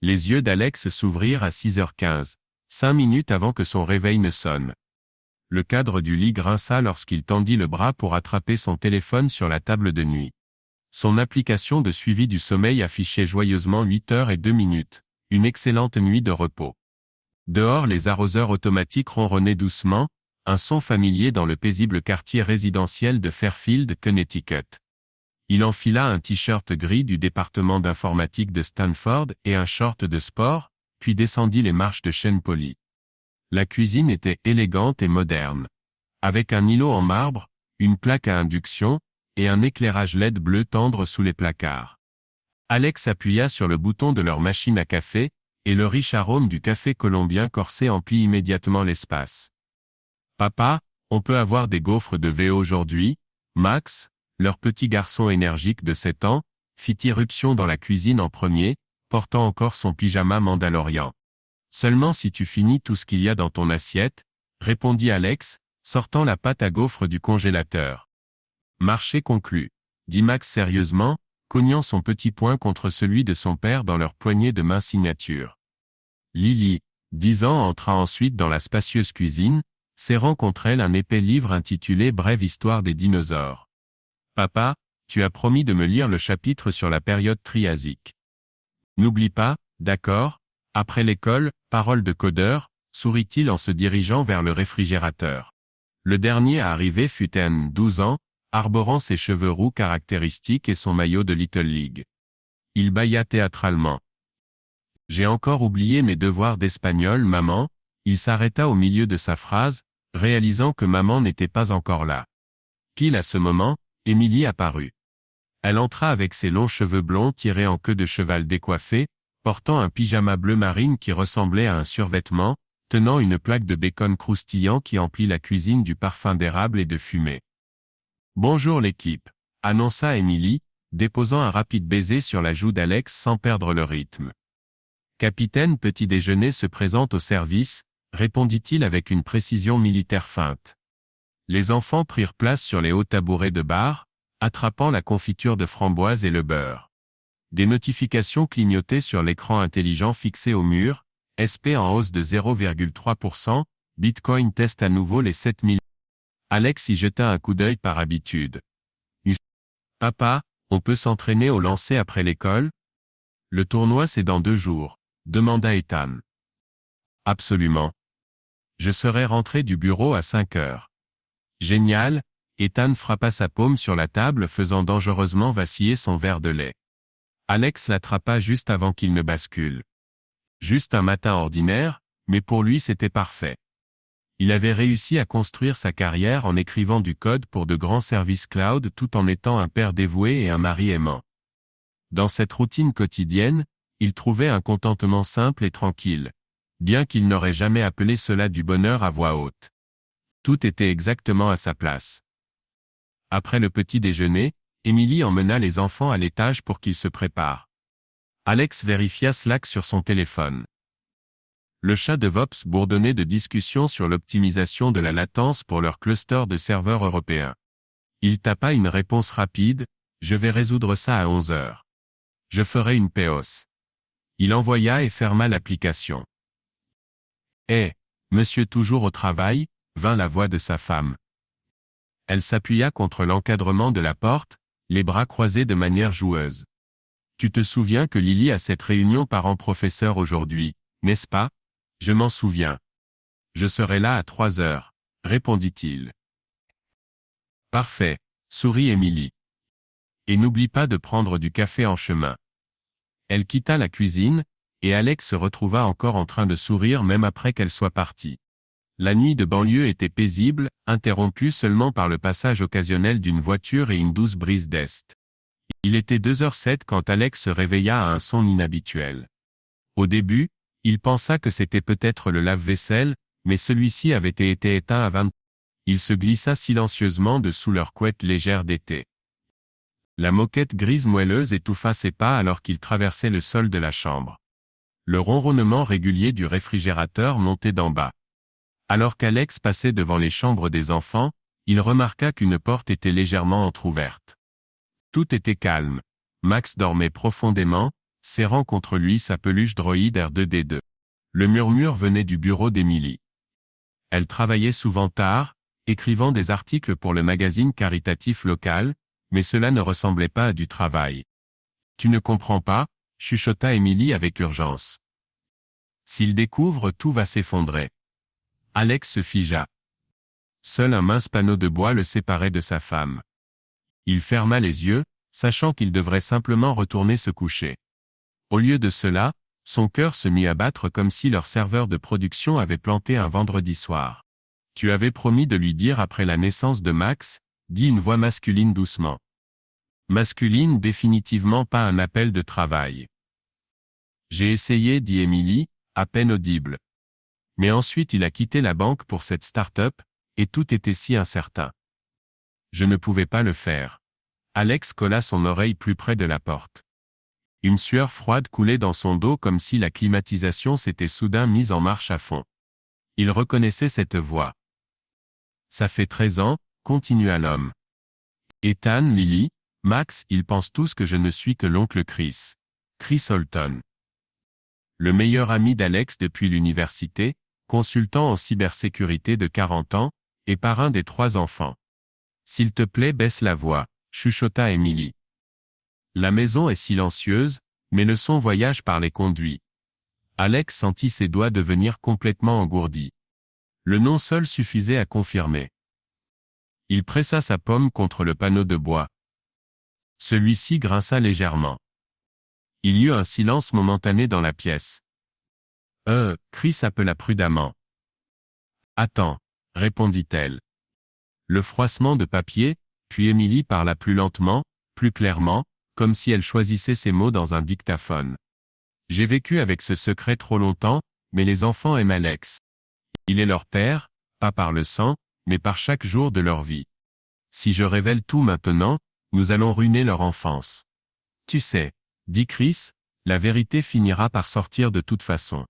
Les yeux d'Alex s'ouvrirent à 6h15, 5 minutes avant que son réveil ne sonne. Le cadre du lit grinça lorsqu'il tendit le bras pour attraper son téléphone sur la table de nuit. Son application de suivi du sommeil affichait joyeusement 8h02, une excellente nuit de repos. Dehors, les arroseurs automatiques ronronnaient doucement, un son familier dans le paisible quartier résidentiel de Fairfield, Connecticut. Il enfila un t-shirt gris du département d'informatique de Stanford et un short de sport, puis descendit les marches de chêne poli. La cuisine était élégante et moderne. Avec un îlot en marbre, une plaque à induction, et un éclairage LED bleu tendre sous les placards. Alex appuya sur le bouton de leur machine à café, et le riche arôme du café colombien corsé emplit immédiatement l'espace. « Papa, on peut avoir des gaufres de VO aujourd'hui ?» Max, leur petit garçon énergique de 7 ans, fit irruption dans la cuisine en premier, portant encore son pyjama mandalorian. « Seulement si tu finis tout ce qu'il y a dans ton assiette, » répondit Alex, sortant la pâte à gaufres du congélateur. « Marché conclu, » dit Max sérieusement, cognant son petit poing contre celui de son père dans leur poignée de main signature. Lily, 10 ans, entra ensuite dans la spacieuse cuisine, serrant contre elle un épais livre intitulé « Brève histoire des dinosaures ». « Papa, tu as promis de me lire le chapitre sur la période triasique. N'oublie pas, d'accord, après l'école, parole de codeur, sourit-il en se dirigeant vers le réfrigérateur. Le dernier à arriver fut Anne, 12 ans, arborant ses cheveux roux caractéristiques et son maillot de Little League. Il bâilla théâtralement. « J'ai encore oublié mes devoirs d'espagnol, maman », il s'arrêta au milieu de sa phrase, réalisant que maman n'était pas encore là. Pile à ce moment, Émilie apparut. Elle entra avec ses longs cheveux blonds tirés en queue de cheval décoiffée, portant un pyjama bleu marine qui ressemblait à un survêtement, tenant une plaque de bacon croustillant qui emplit la cuisine du parfum d'érable et de fumée. « Bonjour l'équipe », annonça Émilie, déposant un rapide baiser sur la joue d'Alex sans perdre le rythme. « Capitaine, petit déjeuner se présente au service », répondit-il avec une précision militaire feinte. Les enfants prirent place sur les hauts tabourets de bar, attrapant la confiture de framboise et le beurre. Des notifications clignotaient sur l'écran intelligent fixé au mur, SP en hausse de 0,3%, Bitcoin teste à nouveau les 7000. Alex y jeta un coup d'œil par habitude. « Papa, on peut s'entraîner au lancer après l'école ? Le tournoi c'est dans 2 jours, demanda Ethan. « Absolument. Je serai rentré du bureau à 5 heures. » Génial, Ethan frappa sa paume sur la table faisant dangereusement vaciller son verre de lait. Alex l'attrapa juste avant qu'il ne bascule. Juste un matin ordinaire, mais pour lui c'était parfait. Il avait réussi à construire sa carrière en écrivant du code pour de grands services cloud tout en étant un père dévoué et un mari aimant. Dans cette routine quotidienne, il trouvait un contentement simple et tranquille, bien qu'il n'aurait jamais appelé cela du bonheur à voix haute. Tout était exactement à sa place. Après le petit déjeuner, Émilie emmena les enfants à l'étage pour qu'ils se préparent. Alex vérifia Slack sur son téléphone. Le chat de Vops bourdonnait de discussions sur l'optimisation de la latence pour leur cluster de serveurs européens. Il tapa une réponse rapide, « Je vais résoudre ça à 11 heures. Je ferai une POS. » Il envoya et ferma l'application. « Eh, monsieur toujours au travail ?» vint la voix de sa femme. Elle s'appuya contre l'encadrement de la porte, les bras croisés de manière joueuse. « Tu te souviens que Lily a cette réunion parents-professeurs aujourd'hui, n'est-ce pas ? Je m'en souviens. Je serai là à 3 heures, répondit-il. Parfait, sourit Émilie. Et n'oublie pas de prendre du café en chemin. Elle quitta la cuisine, et Alex se retrouva encore en train de sourire même après qu'elle soit partie. La nuit de banlieue était paisible, interrompue seulement par le passage occasionnel d'une voiture et une douce brise d'est. Il était 2h07 quand Alex se réveilla à un son inhabituel. Au début, il pensa que c'était peut-être le lave-vaisselle, mais celui-ci avait été éteint à 20. Il se glissa silencieusement dessous leur couette légère d'été. La moquette grise moelleuse étouffa ses pas alors qu'il traversait le sol de la chambre. Le ronronnement régulier du réfrigérateur montait d'en bas. Alors qu'Alex passait devant les chambres des enfants, il remarqua qu'une porte était légèrement entr'ouverte. Tout était calme. Max dormait profondément, serrant contre lui sa peluche droïde R2D2. Le murmure venait du bureau d'Emily. Elle travaillait souvent tard, écrivant des articles pour le magazine caritatif local, mais cela ne ressemblait pas à du travail. Tu ne comprends pas, chuchota Emily avec urgence. S'il découvre, tout va s'effondrer. Alex se figea. Seul un mince panneau de bois le séparait de sa femme. Il ferma les yeux, sachant qu'il devrait simplement retourner se coucher. Au lieu de cela, son cœur se mit à battre comme si leur serveur de production avait planté un vendredi soir. Tu avais promis de lui dire après la naissance de Max, dit une voix masculine doucement. Masculine, définitivement pas un appel de travail. J'ai essayé, dit Emily, à peine audible. Mais ensuite il a quitté la banque pour cette start-up, et tout était si incertain. Je ne pouvais pas le faire. Alex colla son oreille plus près de la porte. Une sueur froide coulait dans son dos comme si la climatisation s'était soudain mise en marche à fond. Il reconnaissait cette voix. Ça fait 13 ans, continua l'homme. Ethan, Lily, Max, ils pensent tous que je ne suis que l'oncle Chris. Chris Holton. Le meilleur ami d'Alex depuis l'université, consultant en cybersécurité de 40 ans, et parrain des 3 enfants. S'il te plaît, baisse la voix, chuchota Emily. La maison est silencieuse, mais le son voyage par les conduits. Alex sentit ses doigts devenir complètement engourdis. Le nom seul suffisait à confirmer. Il pressa sa paume contre le panneau de bois. Celui-ci grinça légèrement. Il y eut un silence momentané dans la pièce. Chris appela prudemment. Attends, répondit-elle. Le froissement de papier, puis Emily parla plus lentement, plus clairement, comme si elle choisissait ses mots dans un dictaphone. J'ai vécu avec ce secret trop longtemps, mais les enfants aiment Alex. Il est leur père, pas par le sang, mais par chaque jour de leur vie. Si je révèle tout maintenant, nous allons ruiner leur enfance. Tu sais, dit Chris, la vérité finira par sortir de toute façon.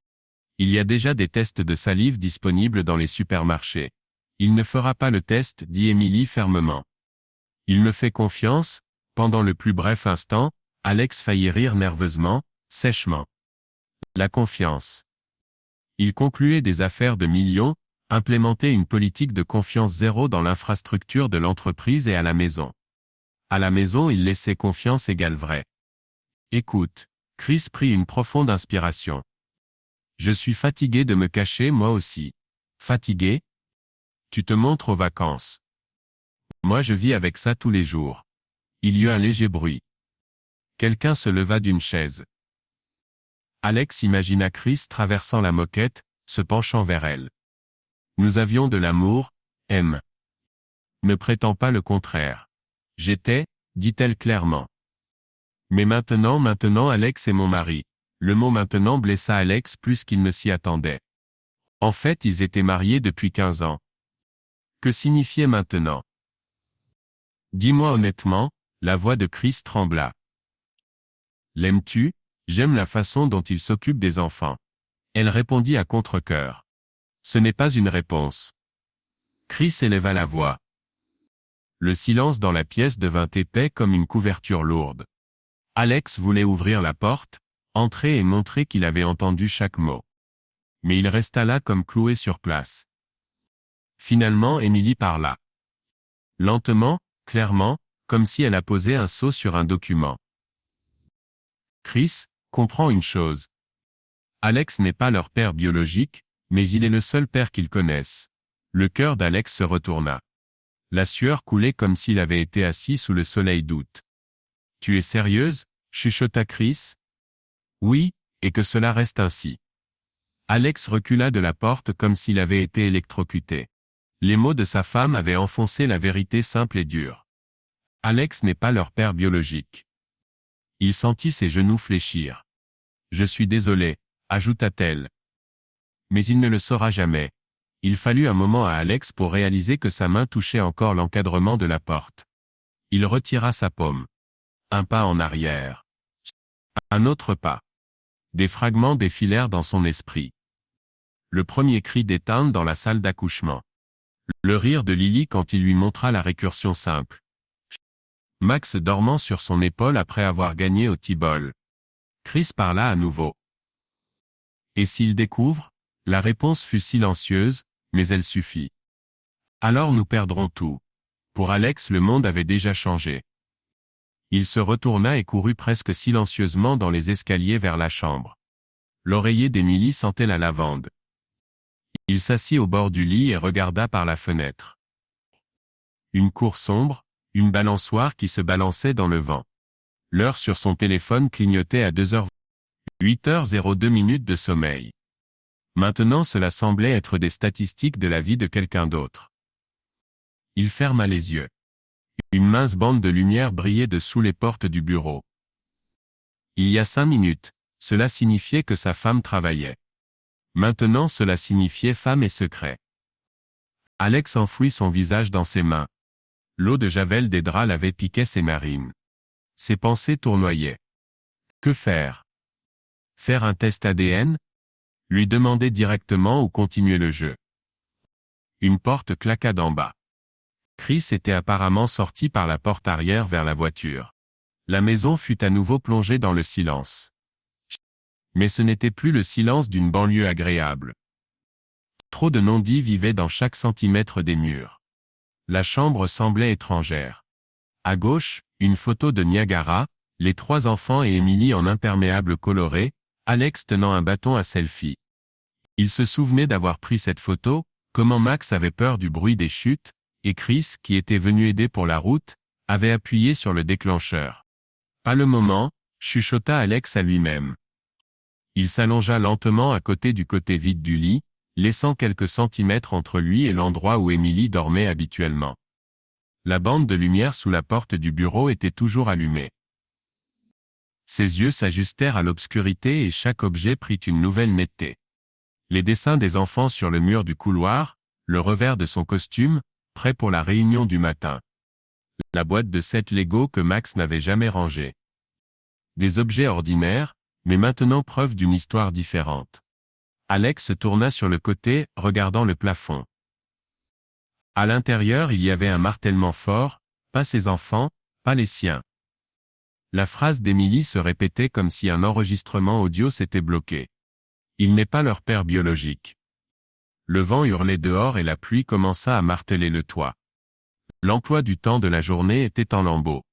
Il y a déjà des tests de salive disponibles dans les supermarchés. Il ne fera pas le test, dit Emily fermement. Il me fait confiance. Pendant le plus bref instant, Alex faillit rire nerveusement, sèchement. La confiance. Il concluait des affaires de millions, implémentait une politique de confiance zéro dans l'infrastructure de l'entreprise et à la maison. À la maison, il laissait confiance égale vrai. Écoute, Chris prit une profonde inspiration. Je suis fatigué de me cacher moi aussi. Fatigué? Tu te montres aux vacances. Moi je vis avec ça tous les jours. Il y eut un léger bruit. Quelqu'un se leva d'une chaise. Alex imagina Chris traversant la moquette, se penchant vers elle. Nous avions de l'amour, M. Ne prétends pas le contraire. J'étais, dit-elle clairement. Mais maintenant Alex est mon mari. Le mot maintenant blessa Alex plus qu'il ne s'y attendait. En fait ils étaient mariés depuis 15 ans. Que signifiait maintenant? Dis-moi honnêtement, la voix de Chris trembla. L'aimes-tu? J'aime la façon dont il s'occupe des enfants. Elle répondit à contre-cœur. Ce n'est pas une réponse. Chris éleva la voix. Le silence dans la pièce devint épais comme une couverture lourde. Alex voulait ouvrir la porte, entrer et montrer qu'il avait entendu chaque mot. Mais il resta là comme cloué sur place. Finalement Emily parla. Lentement, clairement, comme si elle apposait un sceau sur un document. Chris, comprends une chose. Alex n'est pas leur père biologique, mais il est le seul père qu'ils connaissent. Le cœur d'Alex se retourna. La sueur coulait comme s'il avait été assis sous le soleil d'août. Tu es sérieuse? Chuchota Chris. Oui, et que cela reste ainsi. Alex recula de la porte comme s'il avait été électrocuté. Les mots de sa femme avaient enfoncé la vérité simple et dure. Alex n'est pas leur père biologique. Il sentit ses genoux fléchir. Je suis désolé, ajouta-t-elle. Mais il ne le saura jamais. Il fallut un moment à Alex pour réaliser que sa main touchait encore l'encadrement de la porte. Il retira sa paume. Un pas en arrière. Un autre pas. Des fragments défilèrent dans son esprit. Le premier cri d'Ethan dans la salle d'accouchement. Le rire de Lily quand il lui montra la récursion simple. Max dormant sur son épaule après avoir gagné au T-ball. Chris parla à nouveau. Et s'il découvre? La réponse fut silencieuse, mais elle suffit. Alors nous perdrons tout. Pour Alex, le monde avait déjà changé. Il se retourna et courut presque silencieusement dans les escaliers vers la chambre. L'oreiller d'Emily sentait la lavande. Il s'assit au bord du lit et regarda par la fenêtre. Une cour sombre, une balançoire qui se balançait dans le vent. L'heure sur son téléphone clignotait à 2h. 8h02 de sommeil. Maintenant cela semblait être des statistiques de la vie de quelqu'un d'autre. Il ferma les yeux. Une mince bande de lumière brillait dessous les portes du bureau. Il y a 5 minutes, cela signifiait que sa femme travaillait. Maintenant cela signifiait femme et secret. Alex enfouit son visage dans ses mains. L'eau de javel des draps l'avait piqué ses narines. Ses pensées tournoyaient. Que faire? Faire un test ADN? Lui demander directement ou continuer le jeu? Une porte claqua d'en bas. Chris était apparemment sorti par la porte arrière vers la voiture. La maison fut à nouveau plongée dans le silence. Mais ce n'était plus le silence d'une banlieue agréable. Trop de non-dits vivaient dans chaque centimètre des murs. La chambre semblait étrangère. À gauche, une photo de Niagara, les 3 enfants et Emily en imperméable coloré, Alex tenant un bâton à selfie. Il se souvenait d'avoir pris cette photo, comment Max avait peur du bruit des chutes, et Chris, qui était venu aider pour la route, avait appuyé sur le déclencheur. Pas le moment, chuchota Alex à lui-même. Il s'allongea lentement à côté du côté vide du lit, laissant quelques centimètres entre lui et l'endroit où Emily dormait habituellement. La bande de lumière sous la porte du bureau était toujours allumée. Ses yeux s'ajustèrent à l'obscurité et chaque objet prit une nouvelle netteté. Les dessins des enfants sur le mur du couloir, le revers de son costume, prêt pour la réunion du matin. La boîte de 7 Lego que Max n'avait jamais rangée. Des objets ordinaires, mais maintenant preuve d'une histoire différente. Alex se tourna sur le côté, regardant le plafond. À l'intérieur il y avait un martèlement fort, pas ses enfants, pas les siens. La phrase d'Emily se répétait comme si un enregistrement audio s'était bloqué. Il n'est pas leur père biologique. Le vent hurlait dehors et la pluie commença à marteler le toit. L'emploi du temps de la journée était en lambeaux.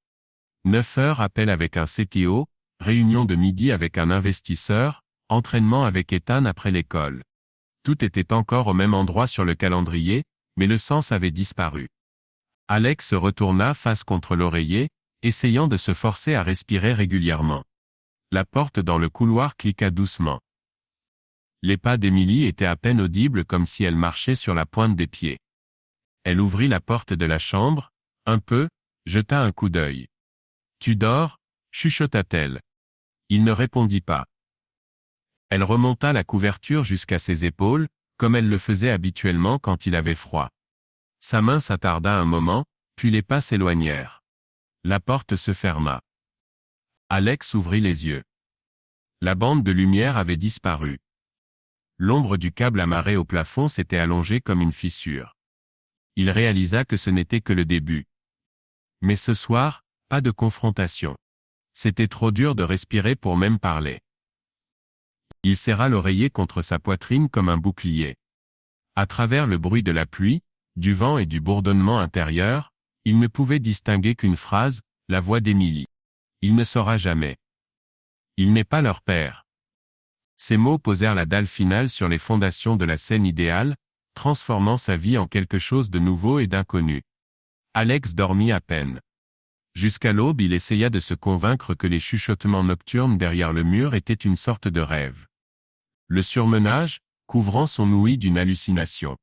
9 heures appel avec un CTO, réunion de midi avec un investisseur, entraînement avec Ethan après l'école. Tout était encore au même endroit sur le calendrier, mais le sens avait disparu. Alex se retourna face contre l'oreiller, essayant de se forcer à respirer régulièrement. La porte dans le couloir cliqua doucement. Les pas d'Emily étaient à peine audibles comme si elle marchait sur la pointe des pieds. Elle ouvrit la porte de la chambre, un peu, jeta un coup d'œil. « Tu dors ?» chuchota-t-elle. Il ne répondit pas. Elle remonta la couverture jusqu'à ses épaules, comme elle le faisait habituellement quand il avait froid. Sa main s'attarda un moment, puis les pas s'éloignèrent. La porte se ferma. Alex ouvrit les yeux. La bande de lumière avait disparu. L'ombre du câble amarré au plafond s'était allongée comme une fissure. Il réalisa que ce n'était que le début. Mais ce soir, pas de confrontation. C'était trop dur de respirer pour même parler. Il serra l'oreiller contre sa poitrine comme un bouclier. À travers le bruit de la pluie, du vent et du bourdonnement intérieur, il ne pouvait distinguer qu'une phrase, la voix d'Emily. Il ne saura jamais. Il n'est pas leur père. Ces mots posèrent la dalle finale sur les fondations de la scène idéale, transformant sa vie en quelque chose de nouveau et d'inconnu. Alex dormit à peine. Jusqu'à l'aube il essaya de se convaincre que les chuchotements nocturnes derrière le mur étaient une sorte de rêve. Le surmenage, couvrant son ouïe d'une hallucination.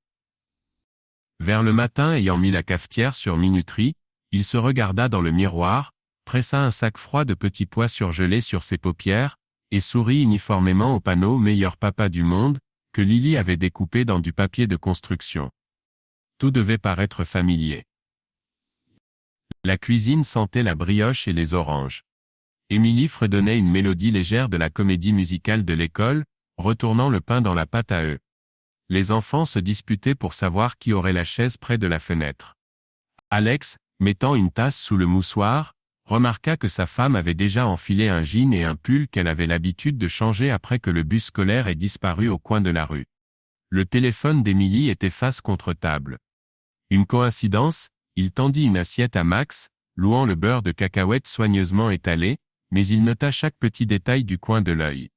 Vers le matin ayant mis la cafetière sur minuterie, il se regarda dans le miroir, pressa un sac froid de petits pois surgelés sur ses paupières, et sourit uniformément au panneau « Meilleur papa du monde » que Lily avait découpé dans du papier de construction. Tout devait paraître familier. La cuisine sentait la brioche et les oranges. Emily fredonnait une mélodie légère de la comédie musicale de l'école, retournant le pain dans la pâte à œufs. Les enfants se disputaient pour savoir qui aurait la chaise près de la fenêtre. Alex, mettant une tasse sous le moussoir, remarqua que sa femme avait déjà enfilé un jean et un pull qu'elle avait l'habitude de changer après que le bus scolaire ait disparu au coin de la rue. Le téléphone d'Émilie était face contre table. Une coïncidence, il tendit une assiette à Max, louant le beurre de cacahuète soigneusement étalé, mais il nota chaque petit détail du coin de l'œil.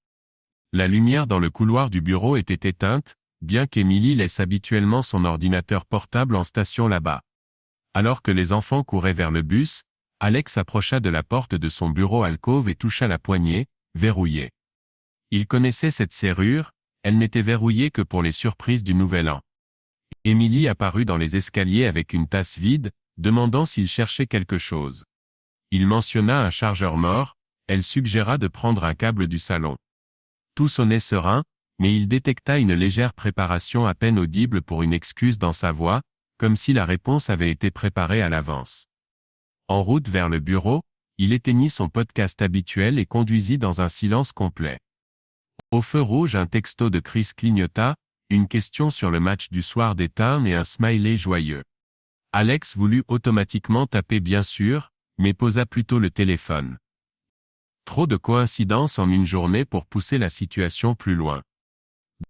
La lumière dans le couloir du bureau était éteinte, bien qu'Émilie laisse habituellement son ordinateur portable en station là-bas. Alors que les enfants couraient vers le bus, Alex approcha de la porte de son bureau alcôve et toucha la poignée, verrouillée. Il connaissait cette serrure, elle n'était verrouillée que pour les surprises du Nouvel An. Émilie apparut dans les escaliers avec une tasse vide, demandant s'il cherchait quelque chose. Il mentionna un chargeur mort, elle suggéra de prendre un câble du salon. Tout sonnait serein, mais il détecta une légère préparation à peine audible pour une excuse dans sa voix, comme si la réponse avait été préparée à l'avance. En route vers le bureau, il éteignit son podcast habituel et conduisit dans un silence complet. Au feu rouge, un texto de Chris clignota, une question sur le match du soir d'éteint et un smiley joyeux. Alex voulut automatiquement taper bien sûr, mais posa plutôt le téléphone. Trop de coïncidences en une journée pour pousser la situation plus loin.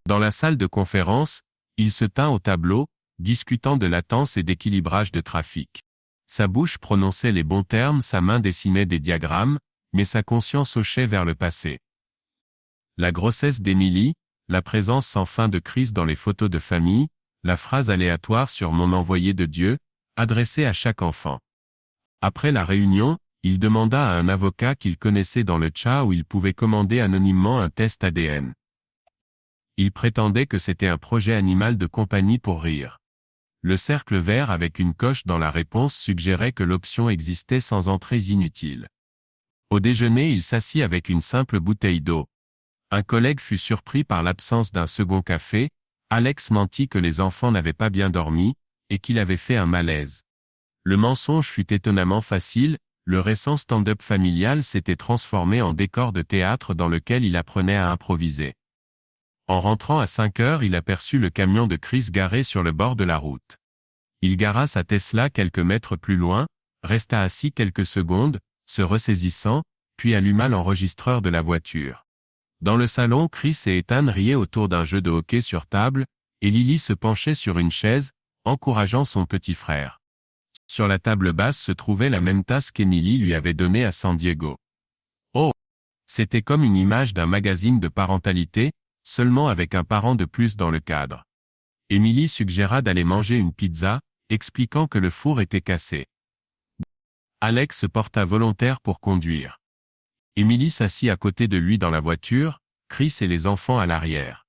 Dans la salle de conférence, il se tint au tableau, discutant de latence et d'équilibrage de trafic. Sa bouche prononçait les bons termes, sa main dessinait des diagrammes, mais sa conscience hochait vers le passé. La grossesse d'Émilie, la présence sans fin de Chris dans les photos de famille, la phrase aléatoire sur mon envoyé de Dieu, adressée à chaque enfant. Après la réunion, il demanda à un avocat qu'il connaissait dans le chat où il pouvait commander anonymement un test ADN. Il prétendait que c'était un projet animal de compagnie pour rire. Le cercle vert avec une coche dans la réponse suggérait que l'option existait sans entrées inutiles. Au déjeuner, il s'assit avec une simple bouteille d'eau. Un collègue fut surpris par l'absence d'un second café, Alex mentit que les enfants n'avaient pas bien dormi, et qu'il avait fait un malaise. Le mensonge fut étonnamment facile, le récent stand-up familial s'était transformé en décor de théâtre dans lequel il apprenait à improviser. En rentrant à 5 heures, il aperçut le camion de Chris garé sur le bord de la route. Il gara sa Tesla quelques mètres plus loin, resta assis quelques secondes, se ressaisissant, puis alluma l'enregistreur de la voiture. Dans le salon, Chris et Ethan riaient autour d'un jeu de hockey sur table, et Lily se penchait sur une chaise, encourageant son petit frère. Sur la table basse se trouvait la même tasse qu'Emily lui avait donnée à San Diego. Oh! C'était comme une image d'un magazine de parentalité, seulement avec un parent de plus dans le cadre. Emily suggéra d'aller manger une pizza, expliquant que le four était cassé. Alex se porta volontaire pour conduire. Emily s'assit à côté de lui dans la voiture, Chris et les enfants à l'arrière.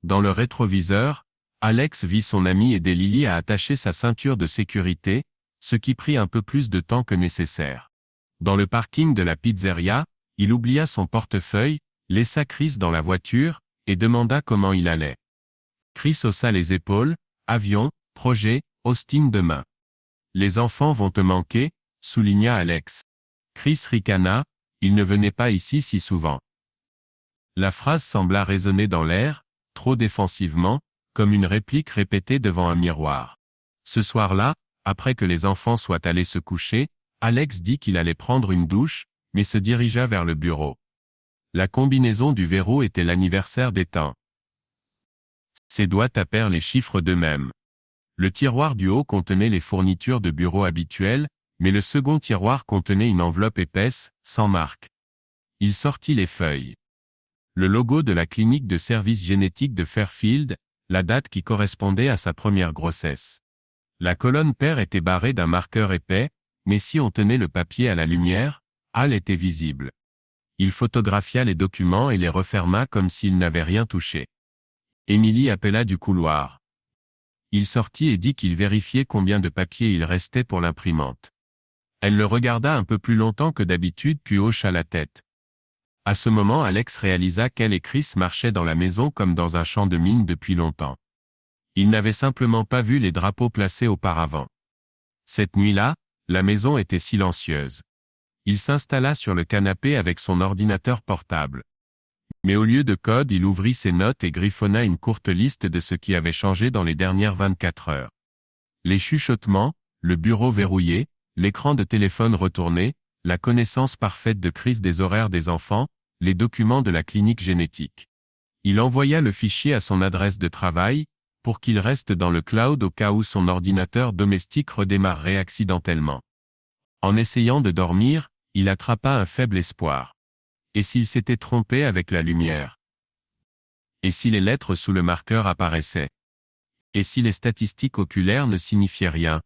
Dans le rétroviseur, Alex vit son ami aider Lily à attacher sa ceinture de sécurité, ce qui prit un peu plus de temps que nécessaire. Dans le parking de la pizzeria, il oublia son portefeuille, laissa Chris dans la voiture, et demanda comment il allait. Chris haussa les épaules, avion, projet, Austin demain. Les enfants vont te manquer, souligna Alex. Chris ricana, il ne venait pas ici si souvent. La phrase sembla résonner dans l'air, trop défensivement, comme une réplique répétée devant un miroir. Ce soir-là, après que les enfants soient allés se coucher, Alex dit qu'il allait prendre une douche, mais se dirigea vers le bureau. La combinaison du verrou était l'anniversaire d'Ethan. Ses doigts tapèrent les chiffres d'eux-mêmes. Le tiroir du haut contenait les fournitures de bureau habituelles, mais le second tiroir contenait une enveloppe épaisse, sans marque. Il sortit les feuilles. Le logo de la clinique de services génétiques de Fairfield, la date qui correspondait à sa première grossesse. La colonne paire était barrée d'un marqueur épais, mais si on tenait le papier à la lumière, Hal était visible. Il photographia les documents et les referma comme s'il n'avait rien touché. Emily appela du couloir. Il sortit et dit qu'il vérifiait combien de papier il restait pour l'imprimante. Elle le regarda un peu plus longtemps que d'habitude puis hocha la tête. À ce moment, Alex réalisa qu'elle et Chris marchaient dans la maison comme dans un champ de mine depuis longtemps. Il n'avait simplement pas vu les drapeaux placés auparavant. Cette nuit-là, la maison était silencieuse. Il s'installa sur le canapé avec son ordinateur portable. Mais au lieu de code, il ouvrit ses notes et griffonna une courte liste de ce qui avait changé dans les dernières 24 heures. Les chuchotements, le bureau verrouillé, l'écran de téléphone retourné, la connaissance parfaite de crise des horaires des enfants, les documents de la clinique génétique. Il envoya le fichier à son adresse de travail, pour qu'il reste dans le cloud au cas où son ordinateur domestique redémarrerait accidentellement. En essayant de dormir, il attrapa un faible espoir. Et s'il s'était trompé avec la lumière? Et si les lettres sous le marqueur apparaissaient? Et si les statistiques oculaires ne signifiaient rien?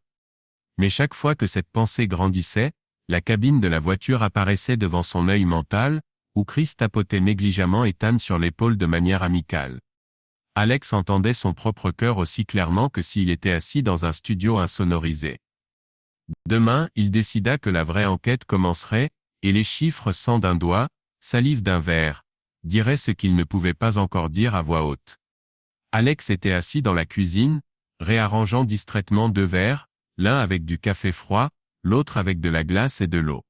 Mais chaque fois que cette pensée grandissait, la cabine de la voiture apparaissait devant son œil mental, où Chris tapotait négligemment Ethan sur l'épaule de manière amicale. Alex entendait son propre cœur aussi clairement que s'il était assis dans un studio insonorisé. Demain, il décida que la vraie enquête commencerait, et les chiffres sang d'un doigt, salive d'un verre, diraient ce qu'il ne pouvait pas encore dire à voix haute. Alex était assis dans la cuisine, réarrangeant distraitement 2 verres, l'un avec du café froid, l'autre avec de la glace et de l'eau.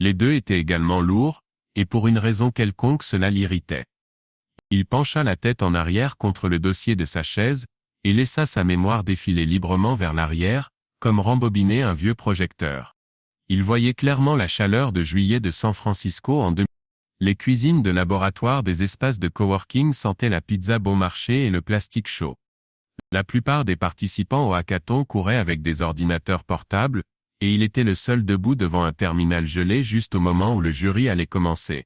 Les 2 étaient également lourds, et pour une raison quelconque cela l'irritait. Il pencha la tête en arrière contre le dossier de sa chaise, et laissa sa mémoire défiler librement vers l'arrière, comme rembobiner un vieux projecteur. Il voyait clairement la chaleur de juillet de San Francisco en 2000. Les cuisines de laboratoire des espaces de coworking sentaient la pizza bon marché et le plastique chaud. La plupart des participants au hackathon couraient avec des ordinateurs portables, et il était le seul debout devant un terminal gelé juste au moment où le jury allait commencer.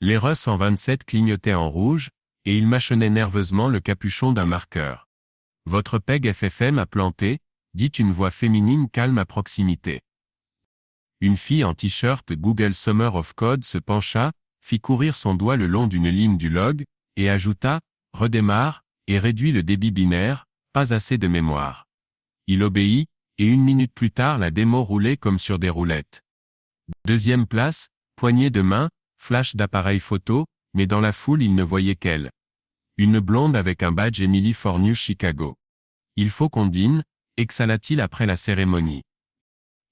Les RE 127 clignotaient en rouge, et il mâchonnait nerveusement le capuchon d'un marqueur. « Votre PEG FFM a planté », dit une voix féminine calme à proximité. Une fille en t-shirt Google Summer of Code se pencha, fit courir son doigt le long d'une ligne du log, et ajouta « Redémarre » et réduit le débit binaire, pas assez de mémoire. Il obéit, et 1 minute plus tard la démo roulait comme sur des roulettes. Deuxième place, poignée de main, flash d'appareil photo, mais dans la foule il ne voyait qu'elle. Une blonde avec un badge Emily for New Chicago. Il faut qu'on dîne, exhala-t-il après la cérémonie.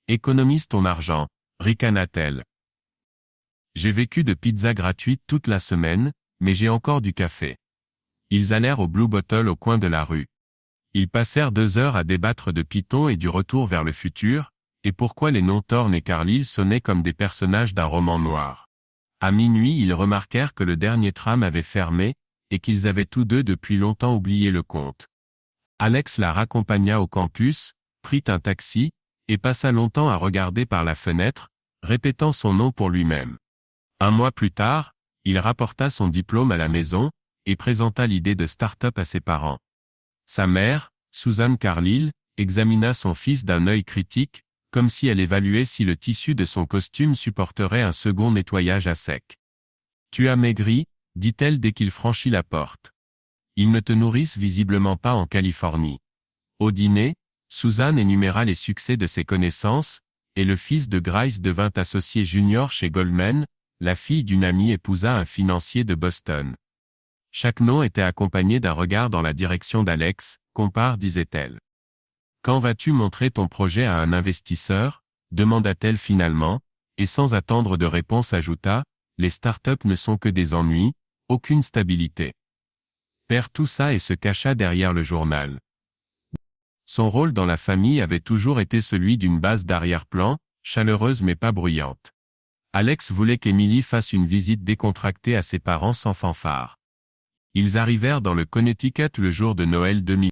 Économise ton argent, ricana-t-elle. J'ai vécu de pizza gratuite toute la semaine, mais j'ai encore du café. Ils allèrent au Blue Bottle au coin de la rue. Ils passèrent 2 heures à débattre de Python et du retour vers le futur, et pourquoi les noms Thorne et Carlyle sonnaient comme des personnages d'un roman noir. À minuit ils remarquèrent que le dernier tram avait fermé, et qu'ils avaient tous deux depuis longtemps oublié le compte. Alex la raccompagna au campus, prit un taxi, et passa longtemps à regarder par la fenêtre, répétant son nom pour lui-même. 1 mois plus tard, il rapporta son diplôme à la maison, et présenta l'idée de start-up à ses parents. Sa mère, Susan Carlyle, examina son fils d'un œil critique, comme si elle évaluait si le tissu de son costume supporterait un second nettoyage à sec. « Tu as maigri », dit-elle dès qu'il franchit la porte. « Ils ne te nourrissent visiblement pas en Californie. » Au dîner, Susan énuméra les succès de ses connaissances, et le fils de Grice devint associé junior chez Goldman, la fille d'une amie épousa un financier de Boston. Chaque nom était accompagné d'un regard dans la direction d'Alex, « Compare » disait-elle. « Quand vas-tu montrer ton projet à un investisseur ?» demanda-t-elle finalement, et sans attendre de réponse ajouta, « Les startups ne sont que des ennuis, aucune stabilité. » Perd tout ça et se cacha derrière le journal. Son rôle dans la famille avait toujours été celui d'une base d'arrière-plan, chaleureuse mais pas bruyante. Alex voulait qu'Emily fasse une visite décontractée à ses parents sans fanfare. Ils arrivèrent dans le Connecticut le jour de Noël 2000.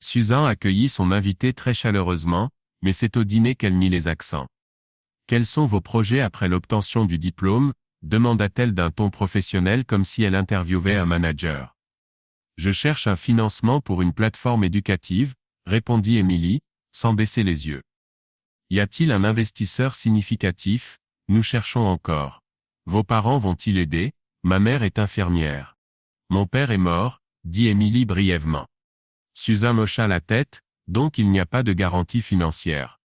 Susan accueillit son invité très chaleureusement, mais c'est au dîner qu'elle mit les accents. « Quels sont vos projets après l'obtention du diplôme ?» demanda-t-elle d'un ton professionnel comme si elle interviewait un manager. « Je cherche un financement pour une plateforme éducative », répondit Emily, sans baisser les yeux. « Y a-t-il un investisseur significatif ? Nous cherchons encore. Vos parents vont-ils aider ? Ma mère est infirmière. Mon père est mort, dit Emily brièvement. Susan hocha la tête, donc il n'y a pas de garantie financière.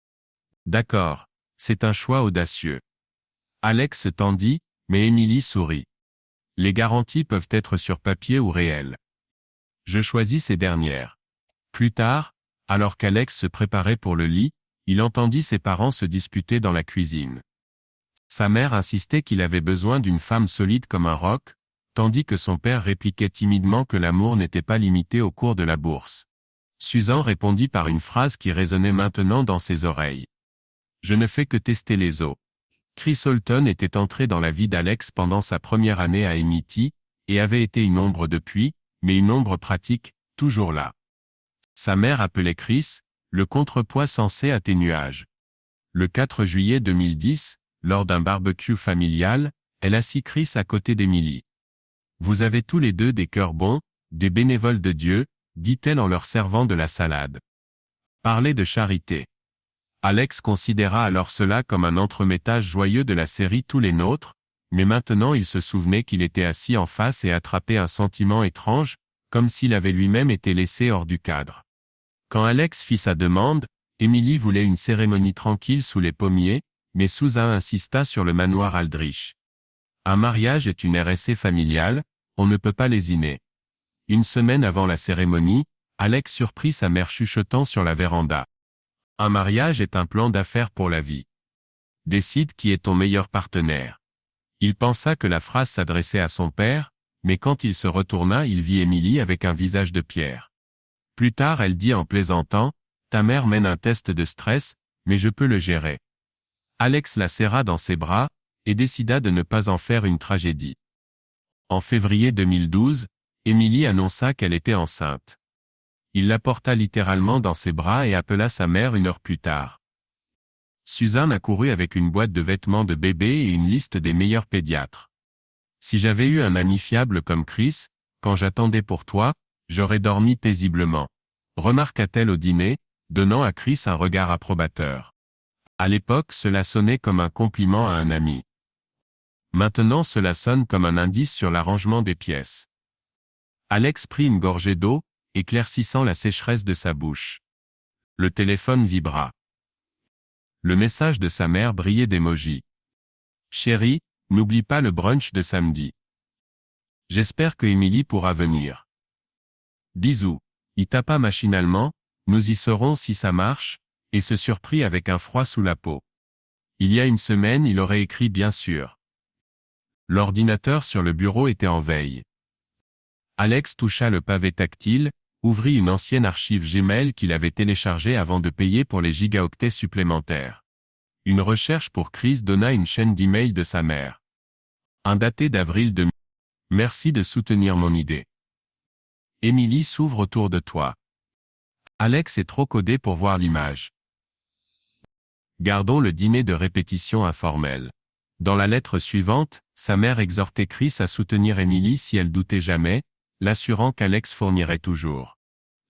D'accord, c'est un choix audacieux. Alex se tendit, mais Emily sourit. Les garanties peuvent être sur papier ou réelles. Je choisis ces dernières. Plus tard, alors qu'Alex se préparait pour le lit, il entendit ses parents se disputer dans la cuisine. Sa mère insistait qu'il avait besoin d'une femme solide comme un roc, tandis que son père répliquait timidement que l'amour n'était pas limité au cours de la bourse. Susan répondit par une phrase qui résonnait maintenant dans ses oreilles. « Je ne fais que tester les os. » Chris Holton était entré dans la vie d'Alex pendant sa première année à MIT, et avait été une ombre depuis, mais une ombre pratique, toujours là. Sa mère appelait Chris, le contrepoids censé atténuage. Le 4 juillet 2010, lors d'un barbecue familial, elle assit Chris à côté d'Emily. « Vous avez tous les deux des cœurs bons, des bénévoles de Dieu », dit-elle en leur servant de la salade. Parler de charité. Alex considéra alors cela comme un entremettage joyeux de la série Tous les nôtres, mais maintenant il se souvenait qu'il était assis en face et attrapait un sentiment étrange, comme s'il avait lui-même été laissé hors du cadre. Quand Alex fit sa demande, Emily voulait une cérémonie tranquille sous les pommiers, mais Susan insista sur le manoir Aldrich. Un mariage est une RSC familiale, on ne peut pas lésiner. Une semaine avant la cérémonie, Alex surprit sa mère chuchotant sur la véranda. Un mariage est un plan d'affaires pour la vie. Décide qui est ton meilleur partenaire. Il pensa que la phrase s'adressait à son père, mais quand il se retourna, il vit Emily avec un visage de pierre. Plus tard, elle dit en plaisantant, « Ta mère mène un test de stress, mais je peux le gérer. » Alex la serra dans ses bras, et décida de ne pas en faire une tragédie. En février 2012, Emily annonça qu'elle était enceinte. Il la porta littéralement dans ses bras et appela sa mère une heure plus tard. Susan accourut avec une boîte de vêtements de bébé et une liste des meilleurs pédiatres. « Si j'avais eu un ami fiable comme Chris, quand j'attendais pour toi, j'aurais dormi paisiblement. » Remarqua-t-elle au dîner, donnant à Chris un regard approbateur. À l'époque, cela sonnait comme un compliment à un ami. Maintenant cela sonne comme un indice sur l'arrangement des pièces. Alex prit une gorgée d'eau, éclaircissant la sécheresse de sa bouche. Le téléphone vibra. Le message de sa mère brillait d'émojis. « Chérie, n'oublie pas le brunch de samedi. J'espère que Emily pourra venir. Bisous. » Il tapa machinalement, « Nous y serons si ça marche », et se surprit avec un froid sous la peau. Il y a une semaine, il aurait écrit bien sûr. L'ordinateur sur le bureau était en veille. Alex toucha le pavé tactile, ouvrit une ancienne archive Gmail qu'il avait téléchargée avant de payer pour les gigaoctets supplémentaires. Une recherche pour Chris donna une chaîne d'emails de sa mère. Un daté d'avril 2000. Merci de soutenir mon idée. Emily s'ouvre autour de toi. Alex est trop codé pour voir l'image. Gardons le dîner de répétition informel. Dans la lettre suivante, sa mère exhortait Chris à soutenir Emily si elle doutait jamais, l'assurant qu'Alex fournirait toujours.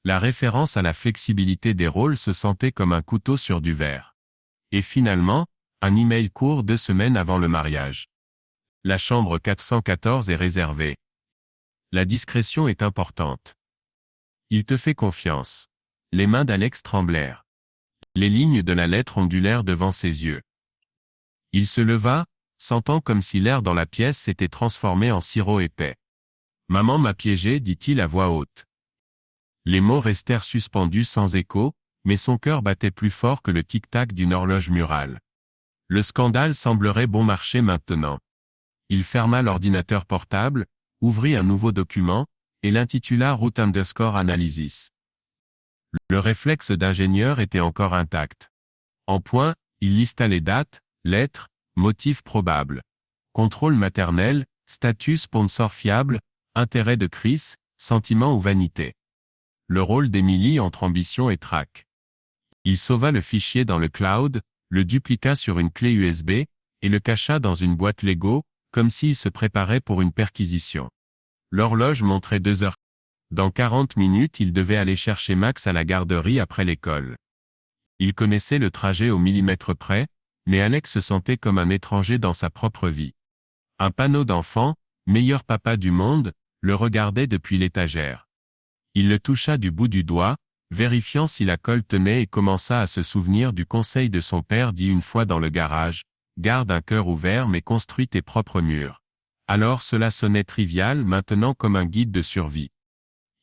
La référence à la flexibilité des rôles se sentait comme un couteau sur du verre. Et finalement, un email court 2 semaines avant le mariage. La chambre 414 est réservée. La discrétion est importante. Il te fait confiance. Les mains d'Alex tremblèrent. Les lignes de la lettre ondulèrent devant ses yeux. Il se leva, sentant comme si l'air dans la pièce s'était transformé en sirop épais. « Maman m'a piégé », dit-il à voix haute. Les mots restèrent suspendus sans écho, mais son cœur battait plus fort que le tic-tac d'une horloge murale. Le scandale semblerait bon marché maintenant. Il ferma l'ordinateur portable, ouvrit un nouveau document, et l'intitula Root_Analysis. Le réflexe d'ingénieur était encore intact. En point, il lista les dates, lettres, motifs probables. Contrôle maternel, statut sponsor fiable, intérêt de Chris, sentiment ou vanité. Le rôle d'Emily entre ambition et trac. Il sauva le fichier dans le cloud, le dupliqua sur une clé USB, et le cacha dans une boîte Lego, comme s'il se préparait pour une perquisition. L'horloge montrait 2 heures. Dans 40 minutes, il devait aller chercher Max à la garderie après l'école. Il connaissait le trajet au millimètre près, mais Alex se sentait comme un étranger dans sa propre vie. Un panneau d'enfant, meilleur papa du monde, le regardait depuis l'étagère. Il le toucha du bout du doigt, vérifiant si la colle tenait et commença à se souvenir du conseil de son père dit une fois dans le garage, « Garde un cœur ouvert mais construis tes propres murs. » Alors cela sonnait trivial maintenant comme un guide de survie.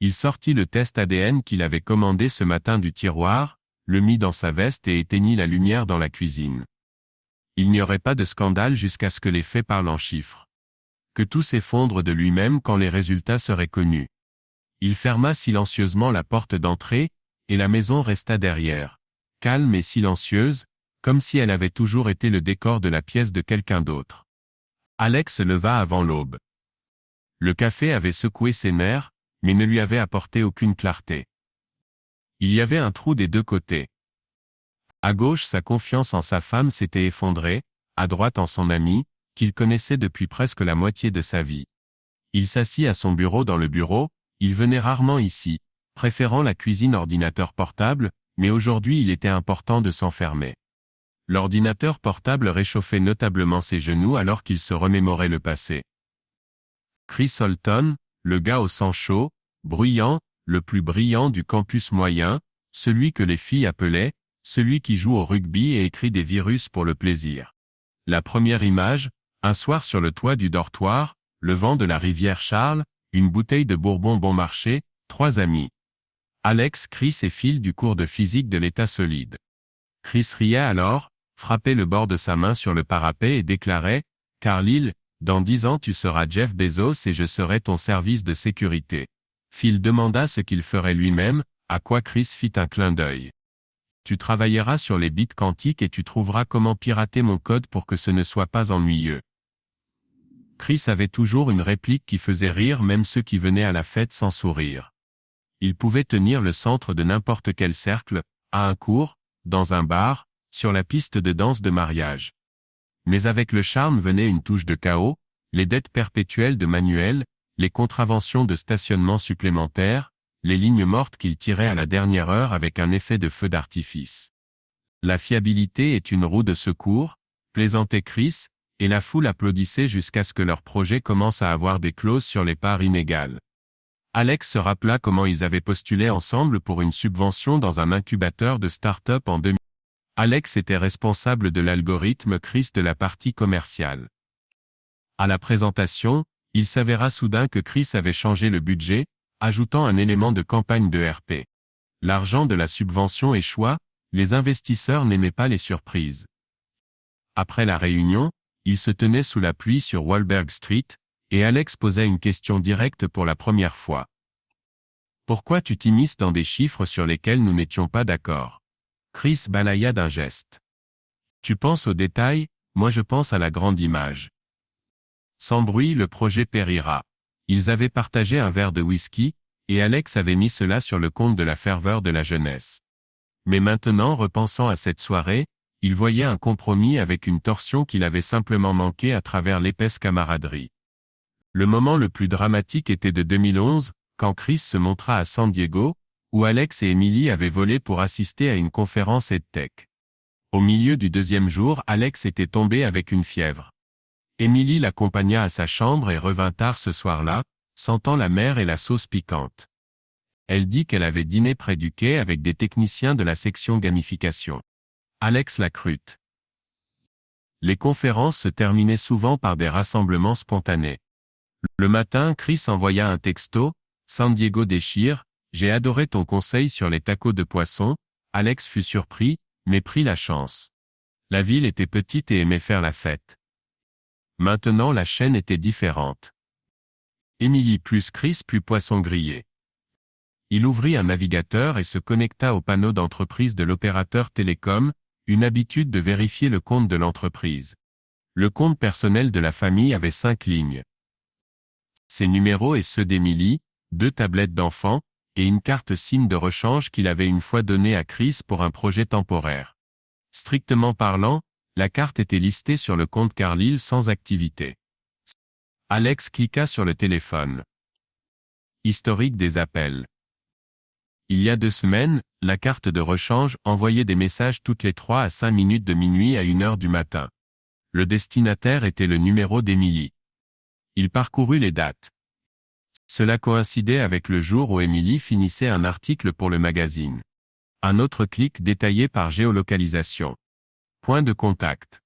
Il sortit le test ADN qu'il avait commandé ce matin du tiroir, le mit dans sa veste et éteignit la lumière dans la cuisine. Il n'y aurait pas de scandale jusqu'à ce que les faits parlent en chiffres. Que tout s'effondre de lui-même quand les résultats seraient connus. Il ferma silencieusement la porte d'entrée, et la maison resta derrière, calme et silencieuse, comme si elle avait toujours été le décor de la pièce de quelqu'un d'autre. Alex se leva avant l'aube. Le café avait secoué ses nerfs, mais ne lui avait apporté aucune clarté. Il y avait un trou des deux côtés. À gauche, sa confiance en sa femme s'était effondrée, à droite en son ami, qu'il connaissait depuis presque la moitié de sa vie. Il s'assit à son bureau dans le bureau, il venait rarement ici, préférant la cuisine ordinateur portable, mais aujourd'hui il était important de s'enfermer. L'ordinateur portable réchauffait notablement ses genoux alors qu'il se remémorait le passé. Chris Holton, le gars au sang chaud, bruyant, le plus brillant du campus moyen, celui que les filles appelaient, celui qui joue au rugby et écrit des virus pour le plaisir. La première image, un soir sur le toit du dortoir, le vent de la rivière Charles, une bouteille de bourbon bon marché, 3 amis. Alex, Chris et Phil du cours de physique de l'état solide. Chris riait alors, frappait le bord de sa main sur le parapet et déclarait « Carlyle, dans 10 ans tu seras Jeff Bezos et je serai ton service de sécurité. » Phil demanda ce qu'il ferait lui-même, à quoi Chris fit un clin d'œil. « Tu travailleras sur les bits quantiques et tu trouveras comment pirater mon code pour que ce ne soit pas ennuyeux. » Chris avait toujours une réplique qui faisait rire même ceux qui venaient à la fête sans sourire. Il pouvait tenir le centre de n'importe quel cercle, à un cours, dans un bar, sur la piste de danse de mariage. Mais avec le charme venait une touche de chaos, les dettes perpétuelles de manuels, les contraventions de stationnement supplémentaires, les lignes mortes qu'il tirait à la dernière heure avec un effet de feu d'artifice. La fiabilité est une roue de secours, plaisantait Chris, et la foule applaudissait jusqu'à ce que leur projet commence à avoir des clauses sur les parts inégales. Alex se rappela comment ils avaient postulé ensemble pour une subvention dans un incubateur de start-up en 2000. Alex était responsable de l'algorithme, Chris de la partie commerciale. À la présentation, il s'avéra soudain que Chris avait changé le budget, ajoutant un élément de campagne de RP. L'argent de la subvention échoua, les investisseurs n'aimaient pas les surprises. Après la réunion, ils se tenaient sous la pluie sur Wahlberg Street, et Alex posa une question directe pour la première fois. « Pourquoi tu t'immisces dans des chiffres sur lesquels nous n'étions pas d'accord ?» Chris balaya d'un geste. « Tu penses aux détails, moi je pense à la grande image. » Sans bruit le projet périra. Ils avaient partagé un verre de whisky, et Alex avait mis cela sur le compte de la ferveur de la jeunesse. Mais maintenant, repensant à cette soirée, il voyait un compromis avec une torsion qu'il avait simplement manqué à travers l'épaisse camaraderie. Le moment le plus dramatique était de 2011, quand Chris se montra à San Diego, où Alex et Emily avaient volé pour assister à une conférence EdTech. Au milieu du deuxième jour, Alex était tombé avec une fièvre. Emily l'accompagna à sa chambre et revint tard ce soir-là, sentant la mer et la sauce piquante. Elle dit qu'elle avait dîné près du quai avec des techniciens de la section gamification. Alex la crut. Les conférences se terminaient souvent par des rassemblements spontanés. Le matin, Chris envoya un texto, « San Diego déchire, j'ai adoré ton conseil sur les tacos de poisson. » Alex fut surpris, mais prit la chance. La ville était petite et aimait faire la fête. Maintenant la chaîne était différente. Emily plus Chris plus poisson grillé. Il ouvrit un navigateur et se connecta au panneau d'entreprise de l'opérateur télécom, une habitude de vérifier le compte de l'entreprise. Le compte personnel de la famille avait 5 lignes. Ses numéros et ceux d'Emily, 2 tablettes d'enfants, et une carte SIM de rechange qu'il avait une fois donnée à Chris pour un projet temporaire. Strictement parlant, la carte était listée sur le compte Carlyle sans activité. Alex cliqua sur le téléphone. Historique des appels. Il y a 2 semaines, la carte de rechange envoyait des messages toutes les 3 à 5 minutes de minuit à 1 heure du matin. Le destinataire était le numéro d'Emily. Il parcourut les dates. Cela coïncidait avec le jour où Emily finissait un article pour le magazine. Un autre clic détaillé par géolocalisation. Point de contact.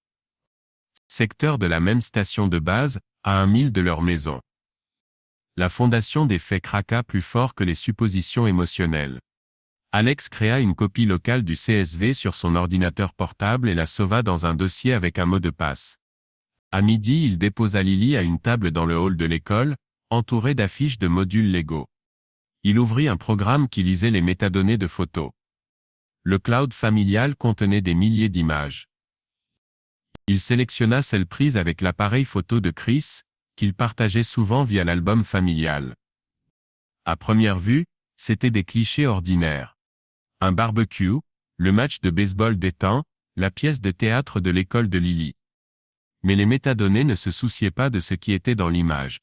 Secteur de la même station de base, à 1 mille de leur maison. La fondation des faits craqua plus fort que les suppositions émotionnelles. Alex créa une copie locale du CSV sur son ordinateur portable et la sauva dans un dossier avec un mot de passe. À midi, il déposa Lily à une table dans le hall de l'école, entourée d'affiches de modules Lego. Il ouvrit un programme qui lisait les métadonnées de photos. Le cloud familial contenait des milliers d'images. Il sélectionna celle prise avec l'appareil photo de Chris, qu'il partageait souvent via l'album familial. À première vue, c'était des clichés ordinaires. Un barbecue, le match de baseball d'étang, la pièce de théâtre de l'école de Lily. Mais les métadonnées ne se souciaient pas de ce qui était dans l'image.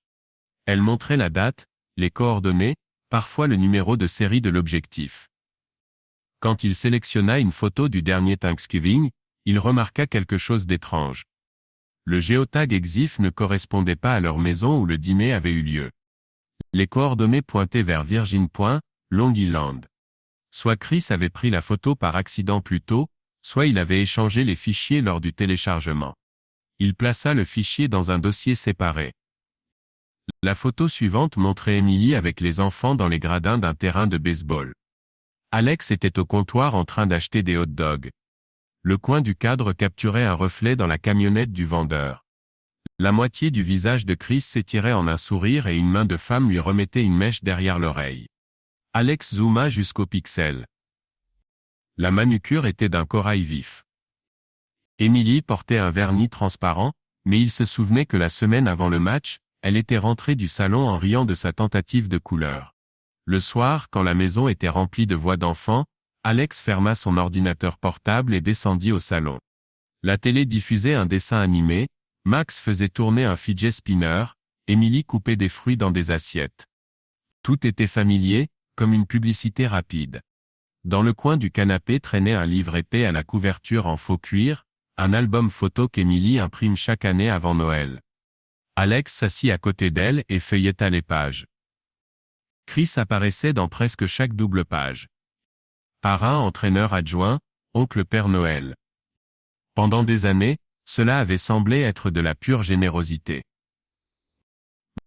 Elles montraient la date, les coordonnées, parfois le numéro de série de l'objectif. Quand il sélectionna une photo du dernier Thanksgiving, il remarqua quelque chose d'étrange. Le géotag EXIF ne correspondait pas à leur maison où le dîner avait eu lieu. Les coordonnées pointaient vers Virgin Point, Long Island. Soit Chris avait pris la photo par accident plus tôt, soit il avait échangé les fichiers lors du téléchargement. Il plaça le fichier dans un dossier séparé. La photo suivante montrait Emily avec les enfants dans les gradins d'un terrain de baseball. Alex était au comptoir en train d'acheter des hot dogs. Le coin du cadre capturait un reflet dans la camionnette du vendeur. La moitié du visage de Chris s'étirait en un sourire et une main de femme lui remettait une mèche derrière l'oreille. Alex zooma jusqu'au pixel. La manucure était d'un corail vif. Emily portait un vernis transparent, mais il se souvenait que la semaine avant le match, elle était rentrée du salon en riant de sa tentative de couleur. Le soir, quand la maison était remplie de voix d'enfants, Alex ferma son ordinateur portable et descendit au salon. La télé diffusait un dessin animé, Max faisait tourner un fidget spinner, Emily coupait des fruits dans des assiettes. Tout était familier, comme une publicité rapide. Dans le coin du canapé traînait un livre épais à la couverture en faux cuir, un album photo qu'Emily imprime chaque année avant Noël. Alex s'assit à côté d'elle et feuilletta les pages. Chris apparaissait dans presque chaque double page. Parrain, entraîneur adjoint, oncle Père Noël. Pendant des années, cela avait semblé être de la pure générosité.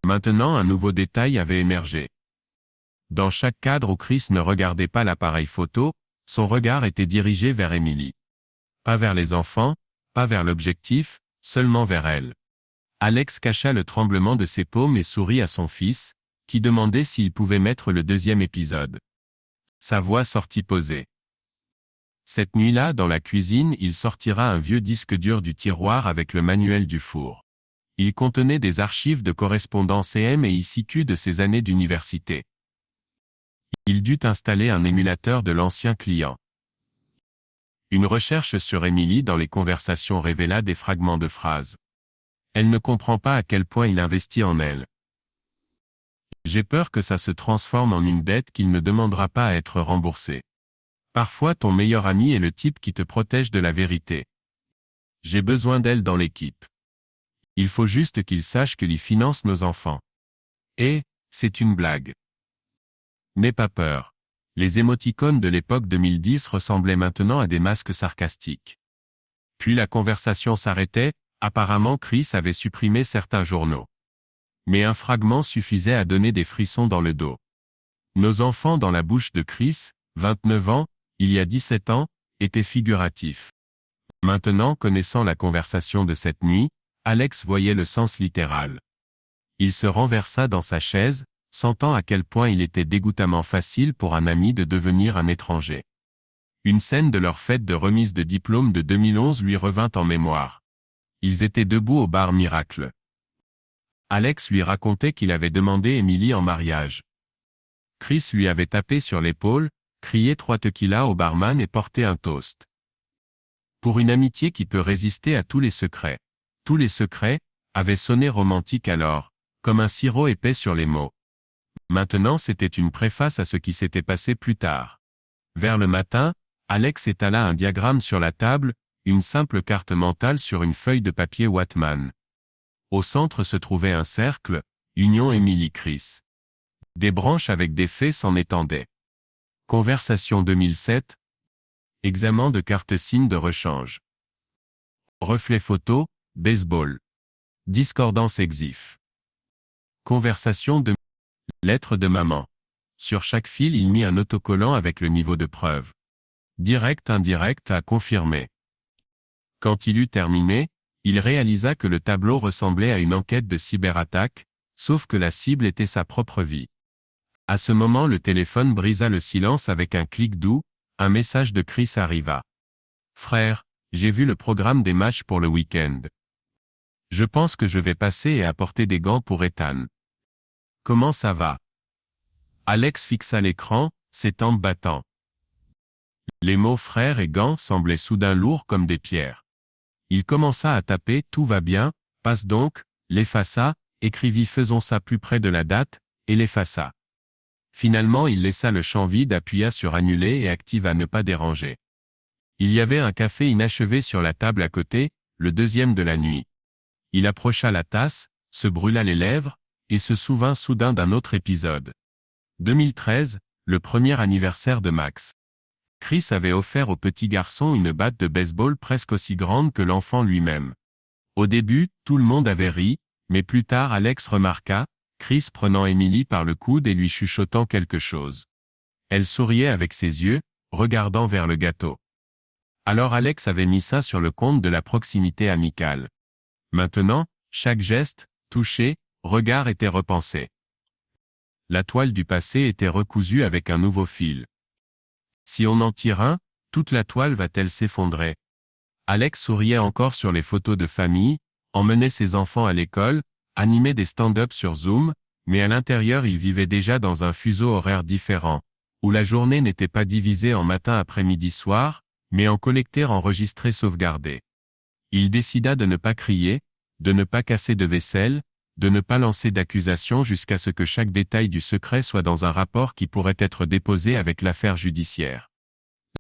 Maintenant un nouveau détail avait émergé. Dans chaque cadre où Chris ne regardait pas l'appareil photo, son regard était dirigé vers Emily. Pas vers les enfants, pas vers l'objectif, seulement vers elle. Alex cacha le tremblement de ses paumes et sourit à son fils, qui demandait s'il pouvait mettre le deuxième épisode. Sa voix sortit posée. Cette nuit-là, dans la cuisine, il sortira un vieux disque dur du tiroir avec le manuel du four. Il contenait des archives de correspondance EM et ICQ de ses années d'université. Il dut installer un émulateur de l'ancien client. Une recherche sur Emily dans les conversations révéla des fragments de phrases. Elle ne comprend pas à quel point il investit en elle. J'ai peur que ça se transforme en une dette qu'il ne demandera pas à être remboursée. Parfois ton meilleur ami est le type qui te protège de la vérité. J'ai besoin d'elle dans l'équipe. Il faut juste qu'il sache qu'il y finance nos enfants. Et, c'est une blague. N'aie pas peur. Les émoticônes de l'époque 2010 ressemblaient maintenant à des masques sarcastiques. Puis la conversation s'arrêtait, apparemment Chris avait supprimé certains journaux. Mais un fragment suffisait à donner des frissons dans le dos. Nos enfants dans la bouche de Chris, 29 ans, il y a 17 ans, étaient figuratifs. Maintenant, connaissant la conversation de cette nuit, Alex voyait le sens littéral. Il se renversa dans sa chaise, sentant à quel point il était dégoûtamment facile pour un ami de devenir un étranger. Une scène de leur fête de remise de diplôme de 2011 lui revint en mémoire. Ils étaient debout au bar Miracle. Alex lui racontait qu'il avait demandé Emily en mariage. Chris lui avait tapé sur l'épaule, crié 3 tequilas au barman et porté un toast. Pour une amitié qui peut résister à tous les secrets. Tous les secrets, avaient sonné romantique alors, comme un sirop épais sur les mots. Maintenant c'était une préface à ce qui s'était passé plus tard. Vers le matin, Alex étala un diagramme sur la table, une simple carte mentale sur une feuille de papier Whatman. Au centre se trouvait un cercle, Union Emily-Chris. Des branches avec des faits s'en étendaient. Conversation 2007. Examen de carte SIM de rechange. Reflet photo, baseball. Discordance EXIF. Conversation de lettre de maman. Sur chaque fil il mit un autocollant avec le niveau de preuve. Direct indirect à confirmer. Quand il eut terminé, il réalisa que le tableau ressemblait à une enquête de cyberattaque, sauf que la cible était sa propre vie. À ce moment le téléphone brisa le silence avec un clic doux, un message de Chris arriva. « Frère, J'ai vu le programme des matchs pour le week-end. Je pense que je vais passer et apporter des gants pour Ethan. Comment ça va? Alex fixa l'écran, ses tempes battant. Les mots frère et gants semblaient soudain lourds comme des pierres. Il commença à taper « Tout va bien, passe donc », l'effaça, écrivit « Faisons ça plus près de la date », et l'effaça. Finalement il laissa le champ vide, appuya sur annuler et activa ne pas déranger. Il y avait un café inachevé sur la table à côté, le deuxième de la nuit. Il approcha la tasse, se brûla les lèvres, et se souvint soudain d'un autre épisode. 2013, le premier anniversaire de Max. Chris avait offert au petit garçon une batte de baseball presque aussi grande que l'enfant lui-même. Au début, tout le monde avait ri, mais plus tard Alex remarqua, Chris prenant Emily par le coude et lui chuchotant quelque chose. Elle souriait avec ses yeux, regardant vers le gâteau. Alors Alex avait mis ça sur le compte de la proximité amicale. Maintenant, chaque geste, touché, regard était repensé. La toile du passé était recousue avec un nouveau fil. Si on en tire un, toute la toile va-t-elle s'effondrer? Alex souriait encore sur les photos de famille, emmenait ses enfants à l'école, animait des stand-up sur Zoom, mais à l'intérieur il vivait déjà dans un fuseau horaire différent, où la journée n'était pas divisée en matin, après-midi, soir, mais en collecté, enregistré, sauvegardé. Il décida de ne pas crier, de ne pas casser de vaisselle, de ne pas lancer d'accusations jusqu'à ce que chaque détail du secret soit dans un rapport qui pourrait être déposé avec l'affaire judiciaire.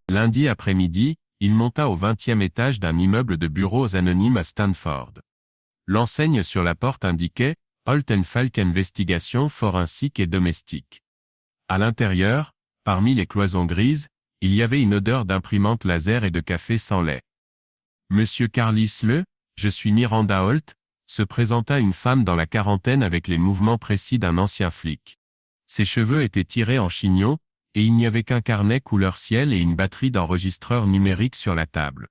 Lundi après-midi, il monta au 20e étage d'un immeuble de bureaux anonymes à Stanford. L'enseigne sur la porte indiquait « Holt & Falk Investigation Forensique et Domestique ». À l'intérieur, parmi les cloisons grises, il y avait une odeur d'imprimante laser et de café sans lait. « Monsieur Carlis je suis Miranda Holt », se présenta une femme dans la quarantaine avec les mouvements précis d'un ancien flic. Ses cheveux étaient tirés en chignon, et il n'y avait qu'un carnet couleur ciel et une batterie d'enregistreur numérique sur la table.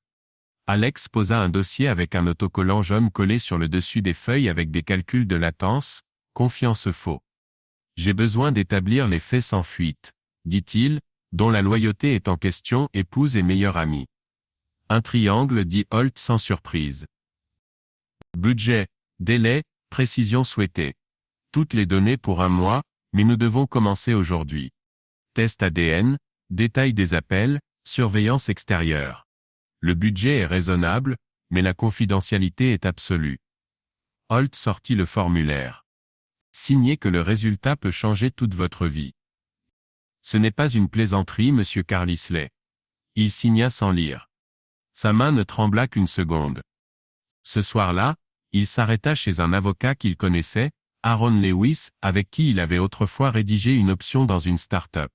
Alex posa un dossier avec un autocollant jaune collé sur le dessus des feuilles avec des calculs de latence, confiance faux. « J'ai besoin d'établir les faits sans fuite, » dit-il, dont la loyauté est en question, épouse et meilleure amie. Un triangle, dit Holt sans surprise. Budget, délai, précision souhaitée. Toutes les données pour un mois, mais nous devons commencer aujourd'hui. Test ADN, détail des appels, surveillance extérieure. Le budget est raisonnable, mais la confidentialité est absolue. Holt sortit le formulaire. Signez que le résultat peut changer toute votre vie. Ce n'est pas une plaisanterie, monsieur Carlisle. Il signa sans lire. Sa main ne trembla qu'une seconde. Ce soir-là, il s'arrêta chez un avocat qu'il connaissait, Aaron Lewis, avec qui il avait autrefois rédigé une option dans une start-up.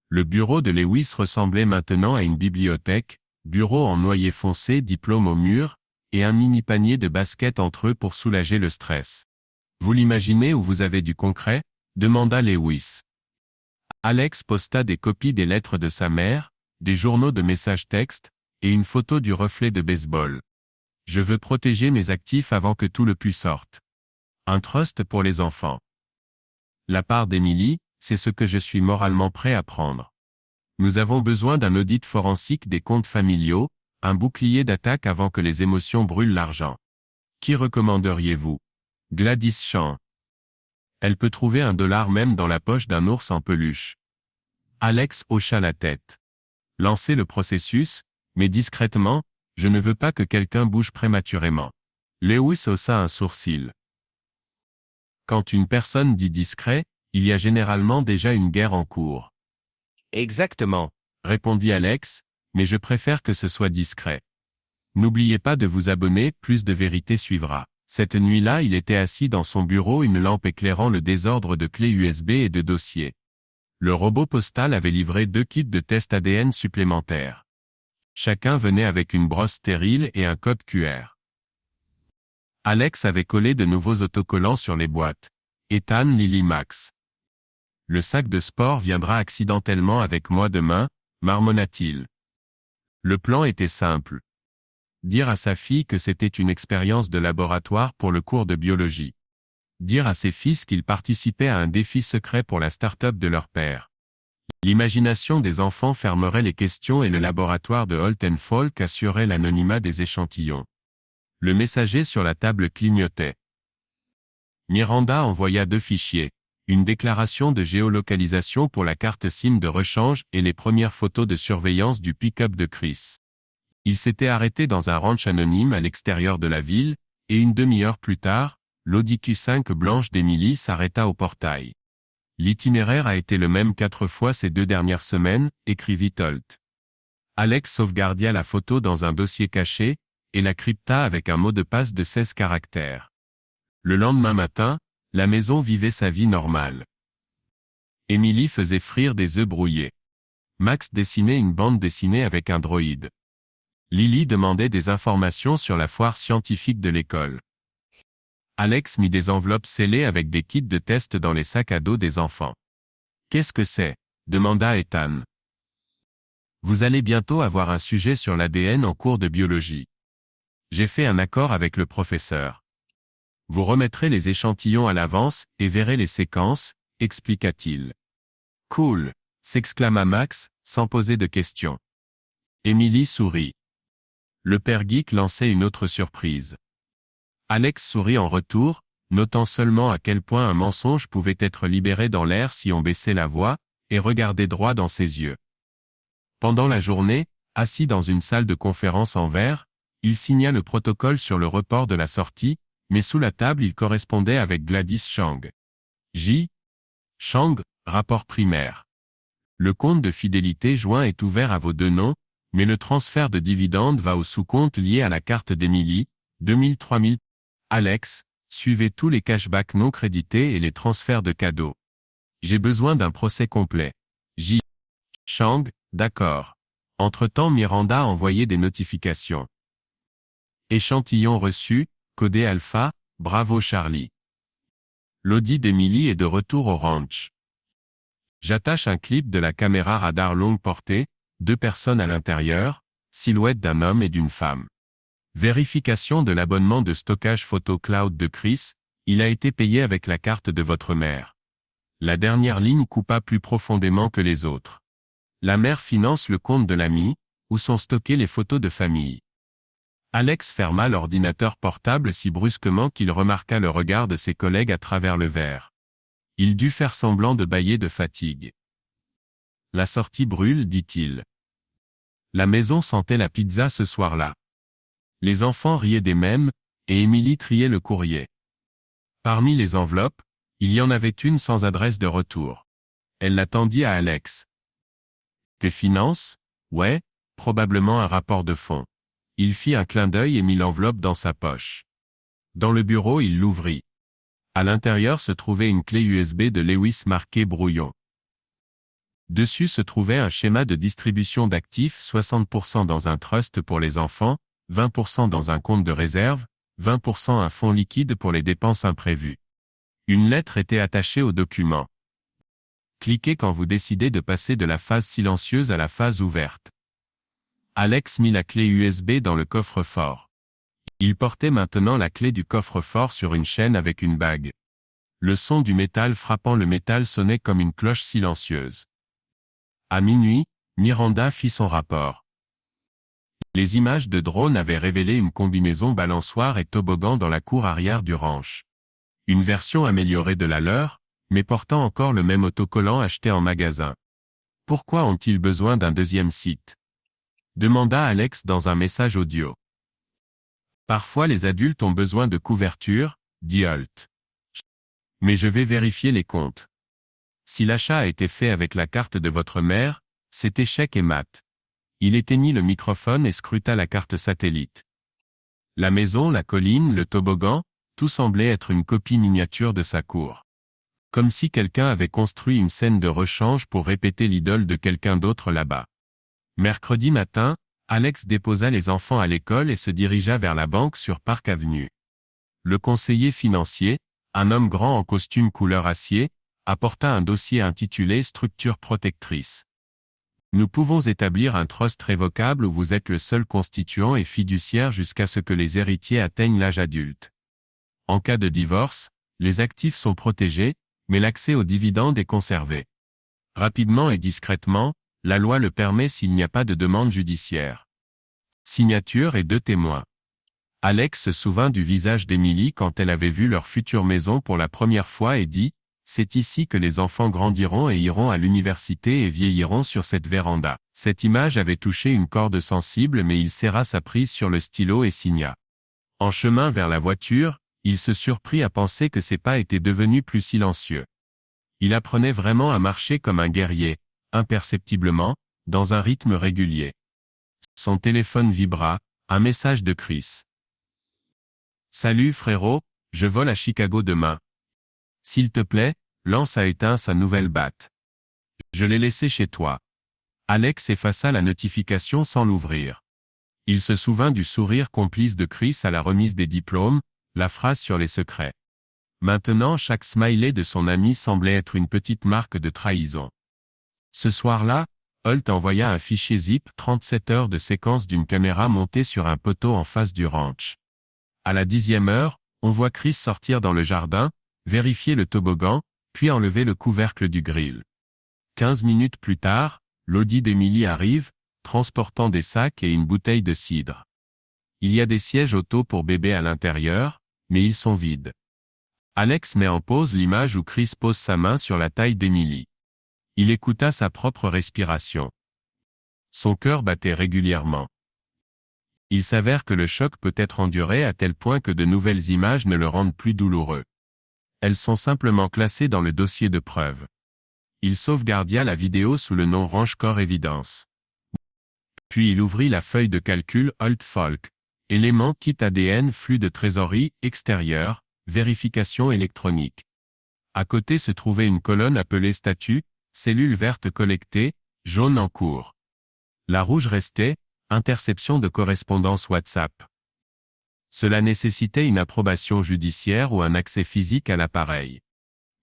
Le bureau de Lewis ressemblait maintenant à une bibliothèque, bureau en noyer foncé, diplôme au mur, et un mini panier de basket entre eux pour soulager le stress. Vous l'imaginez où vous avez du concret? Demanda Lewis. Alex posta des copies des lettres de sa mère, des journaux de messages textes, et une photo du reflet de baseball. Je veux protéger mes actifs avant que tout le puits sorte. Un trust pour les enfants. La part d'Emily, c'est ce que je suis moralement prêt à prendre. Nous avons besoin d'un audit forensique des comptes familiaux, un bouclier d'attaque avant que les émotions brûlent l'argent. Qui recommanderiez-vous? Gladys Chan. Elle peut trouver $1 même dans la poche d'un ours en peluche. Alex hocha la tête. Lancez le processus, mais discrètement, je ne veux pas que quelqu'un bouge prématurément. Lewis haussa un sourcil. Quand une personne dit discret, il y a généralement déjà une guerre en cours. Exactement, répondit Alex, mais je préfère que ce soit discret. N'oubliez pas de vous abonner, plus de vérité suivra. Cette nuit-là, il était assis dans son bureau, une lampe éclairant le désordre de clés USB et de dossiers. Le robot postal avait livré 2 kits de tests ADN supplémentaires. Chacun venait avec une brosse stérile et un code QR. Alex avait collé de nouveaux autocollants sur les boîtes. Ethan, Lily, Max. Le sac de sport viendra accidentellement avec moi demain, marmonna-t-il. Le plan était simple. Dire à sa fille que c'était une expérience de laboratoire pour le cours de biologie. Dire à ses fils qu'ils participaient à un défi secret pour la start-up de leur père. L'imagination des enfants fermerait les questions et le laboratoire de Holt & Folk assurait l'anonymat des échantillons. Le messager sur la table clignotait. Miranda envoya 2 fichiers, une déclaration de géolocalisation pour la carte SIM de rechange et les premières photos de surveillance du pick-up de Chris. Il s'était arrêté dans un ranch anonyme à l'extérieur de la ville, et une demi-heure plus tard, l'Audi Q5 blanche d'Emily s'arrêta au portail. L'itinéraire a été le même 4 fois ces 2 dernières semaines, écrivit Holt. Alex sauvegardia la photo dans un dossier caché, et la crypta avec un mot de passe de 16 caractères. Le lendemain matin, la maison vivait sa vie normale. Emily faisait frire des œufs brouillés. Max dessinait une bande dessinée avec un droïde. Lily demandait des informations sur la foire scientifique de l'école. Alex mit des enveloppes scellées avec des kits de test dans les sacs à dos des enfants. « Qu'est-ce que c'est » demanda Ethan. « Vous allez bientôt avoir un sujet sur l'ADN en cours de biologie. J'ai fait un accord avec le professeur. Vous remettrez les échantillons à l'avance et verrez les séquences, expliqua-t-il. « Cool » s'exclama Max, sans poser de questions. Emily sourit. Le père geek lançait une autre surprise. Alex sourit en retour, notant seulement à quel point un mensonge pouvait être libéré dans l'air si on baissait la voix, et regardait droit dans ses yeux. Pendant la journée, assis dans une salle de conférence en verre, il signa le protocole sur le report de la sortie, mais sous la table il correspondait avec Gladys Chang. J. Chang, rapport primaire. Le compte de fidélité joint est ouvert à vos 2 noms, mais le transfert de dividendes va au sous-compte lié à la carte d'Emily, 2000-3000. Alex, suivez tous les cashbacks non crédités et les transferts de cadeaux. J'ai besoin d'un procès complet. J. Chang, d'accord. Entre-temps Miranda envoyait des notifications. Échantillon reçu, codé alpha, bravo Charlie. L'Audi d'Emily est de retour au ranch. J'attache un clip de la caméra radar longue portée, 2 personnes à l'intérieur, silhouette d'un homme et d'une femme. Vérification de l'abonnement de stockage photo cloud de Chris, il a été payé avec la carte de votre mère. La dernière ligne coupa plus profondément que les autres. La mère finance le compte de l'ami, où sont stockées les photos de famille. Alex ferma l'ordinateur portable si brusquement qu'il remarqua le regard de ses collègues à travers le verre. Il dut faire semblant de bâiller de fatigue. La sortie brûle, dit-il. La maison sentait la pizza ce soir-là. Les enfants riaient des mèmes, et Emily triait le courrier. Parmi les enveloppes, il y en avait une sans adresse de retour. Elle la tendit à Alex. « Tes finances ? Ouais, probablement un rapport de fonds. » Il fit un clin d'œil et mit l'enveloppe dans sa poche. Dans le bureau il l'ouvrit. À l'intérieur se trouvait une clé USB de Lewis marquée brouillon. Dessus se trouvait un schéma de distribution d'actifs 60% dans un trust pour les enfants, 20% dans un compte de réserve, 20% un fonds liquide pour les dépenses imprévues. Une lettre était attachée au document. Cliquez quand vous décidez de passer de la phase silencieuse à la phase ouverte. Alex mit la clé USB dans le coffre-fort. Il portait maintenant la clé du coffre-fort sur une chaîne avec une bague. Le son du métal frappant le métal sonnait comme une cloche silencieuse. À minuit, Miranda fit son rapport. Les images de drone avaient révélé une combinaison balançoire et toboggan dans la cour arrière du ranch. Une version améliorée de la leur, mais portant encore le même autocollant acheté en magasin. Pourquoi ont-ils besoin d'un deuxième site ? Demanda Alex dans un message audio. Parfois les adultes ont besoin de couverture, dit Holt. Mais je vais vérifier les comptes. Si l'achat a été fait avec la carte de votre mère, c'est échec et mat. Il éteignit le microphone et scruta la carte satellite. La maison, la colline, le toboggan, tout semblait être une copie miniature de sa cour. Comme si quelqu'un avait construit une scène de rechange pour répéter l'idole de quelqu'un d'autre là-bas. Mercredi matin, Alex déposa les enfants à l'école et se dirigea vers la banque sur Park Avenue. Le conseiller financier, un homme grand en costume couleur acier, apporta un dossier intitulé « Structure protectrice ». Nous pouvons établir un trust révocable où vous êtes le seul constituant et fiduciaire jusqu'à ce que les héritiers atteignent l'âge adulte. En cas de divorce, les actifs sont protégés, mais l'accès aux dividendes est conservé. Rapidement et discrètement, la loi le permet s'il n'y a pas de demande judiciaire. Signature et 2 témoins. Alex se souvint du visage d'Emily quand elle avait vu leur future maison pour la première fois et dit « C'est ici que les enfants grandiront et iront à l'université et vieilliront sur cette véranda ». Cette image avait touché une corde sensible mais il serra sa prise sur le stylo et signa. En chemin vers la voiture, il se surprit à penser que ses pas étaient devenus plus silencieux. Il apprenait vraiment à marcher comme un guerrier, imperceptiblement, dans un rythme régulier. Son téléphone vibra, un message de Chris. « Salut frérot, je vole à Chicago demain. S'il te plaît, lance à éteint sa nouvelle batte. Je l'ai laissé chez toi. » Alex effaça la notification sans l'ouvrir. Il se souvint du sourire complice de Chris à la remise des diplômes, la phrase sur les secrets. Maintenant chaque smiley de son ami semblait être une petite marque de trahison. Ce soir-là, Holt envoya un fichier zip 37 heures de séquence d'une caméra montée sur un poteau en face du ranch. À la 10e heure, on voit Chris sortir dans le jardin, vérifier le toboggan, puis enlever le couvercle du grill. 15 minutes plus tard, l'Audi d'Emily arrive, transportant des sacs et une bouteille de cidre. Il y a des sièges auto pour bébé à l'intérieur, mais ils sont vides. Alex met en pause l'image où Chris pose sa main sur la taille d'Emily. Il écouta sa propre respiration. Son cœur battait régulièrement. Il s'avère que le choc peut être enduré à tel point que de nouvelles images ne le rendent plus douloureux. Elles sont simplement classées dans le dossier de preuve. Il sauvegardia la vidéo sous le nom Range Core Evidence. Puis il ouvrit la feuille de calcul Holt Folk. Éléments kit ADN flux de trésorerie, extérieur, vérification électronique. À côté se trouvait une colonne appelée statut, cellules vertes collectées, jaune en cours. La rouge restait, interception de correspondance WhatsApp. Cela nécessitait une approbation judiciaire ou un accès physique à l'appareil.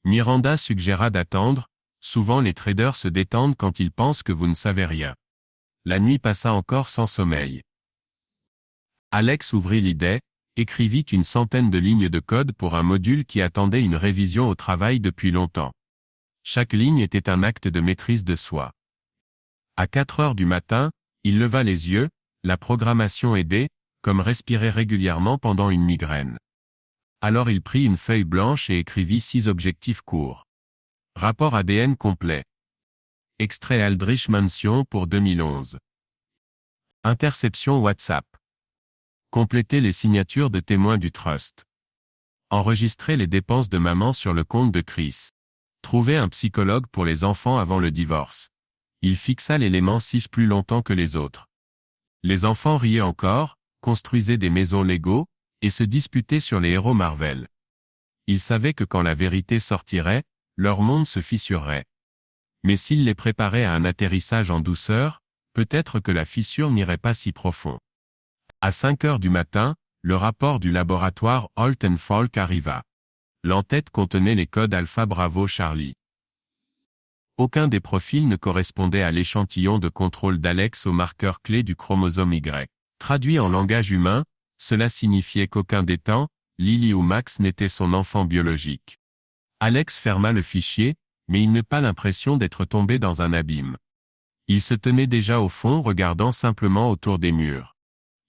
Miranda suggéra d'attendre, souvent les traders se détendent quand ils pensent que vous ne savez rien. La nuit passa encore sans sommeil. Alex ouvrit l'idée, écrivit une centaine de lignes de code pour un module qui attendait une révision au travail depuis longtemps. Chaque ligne était un acte de maîtrise de soi. À 4 heures du matin, il leva les yeux, la programmation aidait, comme respirer régulièrement pendant une migraine. Alors il prit une feuille blanche et écrivit 6 objectifs courts. Rapport ADN complet. Extrait Aldrich Mansion pour 2011. Interception WhatsApp. Compléter les signatures de témoins du trust. Enregistrer les dépenses de maman sur le compte de Chris. Trouver un psychologue pour les enfants avant le divorce. Il fixa l'élément 6 plus longtemps que les autres. Les enfants riaient encore, construisaient des maisons Lego, et se disputaient sur les héros Marvel. Ils savaient que quand la vérité sortirait, leur monde se fissurerait. Mais s'ils les préparaient à un atterrissage en douceur, peut-être que la fissure n'irait pas si profond. À 5 heures du matin, le rapport du laboratoire Holt & Folk arriva. L'entête contenait les codes Alpha Bravo Charlie. Aucun des profils ne correspondait à l'échantillon de contrôle d'Alex au marqueur clé du chromosome Y. Traduit en langage humain, cela signifiait qu'aucun des temps, Lily ou Max n'était son enfant biologique. Alex ferma le fichier, mais il n'eut pas l'impression d'être tombé dans un abîme. Il se tenait déjà au fond regardant simplement autour des murs.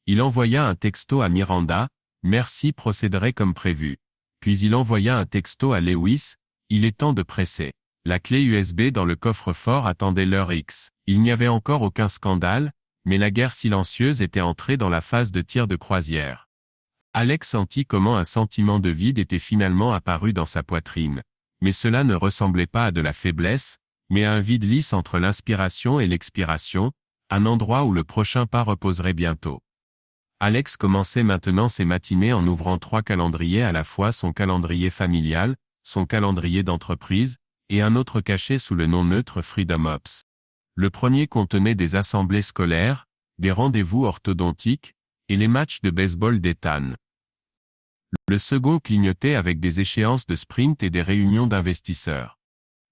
Il envoya un texto à Miranda, « Merci procéderait comme prévu ». Puis il envoya un texto à Lewis, « Il est temps de presser ». La clé USB dans le coffre-fort attendait l'heure X. Il n'y avait encore aucun scandale, mais la guerre silencieuse était entrée dans la phase de tir de croisière. Alex sentit comment un sentiment de vide était finalement apparu dans sa poitrine. Mais cela ne ressemblait pas à de la faiblesse, mais à un vide lisse entre l'inspiration et l'expiration, un endroit où le prochain pas reposerait bientôt. Alex commençait maintenant ses matinées en ouvrant 3 calendriers à la fois, son calendrier familial, son calendrier d'entreprise, et un autre caché sous le nom neutre Freedom Ops. Le premier contenait des assemblées scolaires, des rendez-vous orthodontiques, et les matchs de baseball d'Ethan. Le second clignotait avec des échéances de sprint et des réunions d'investisseurs.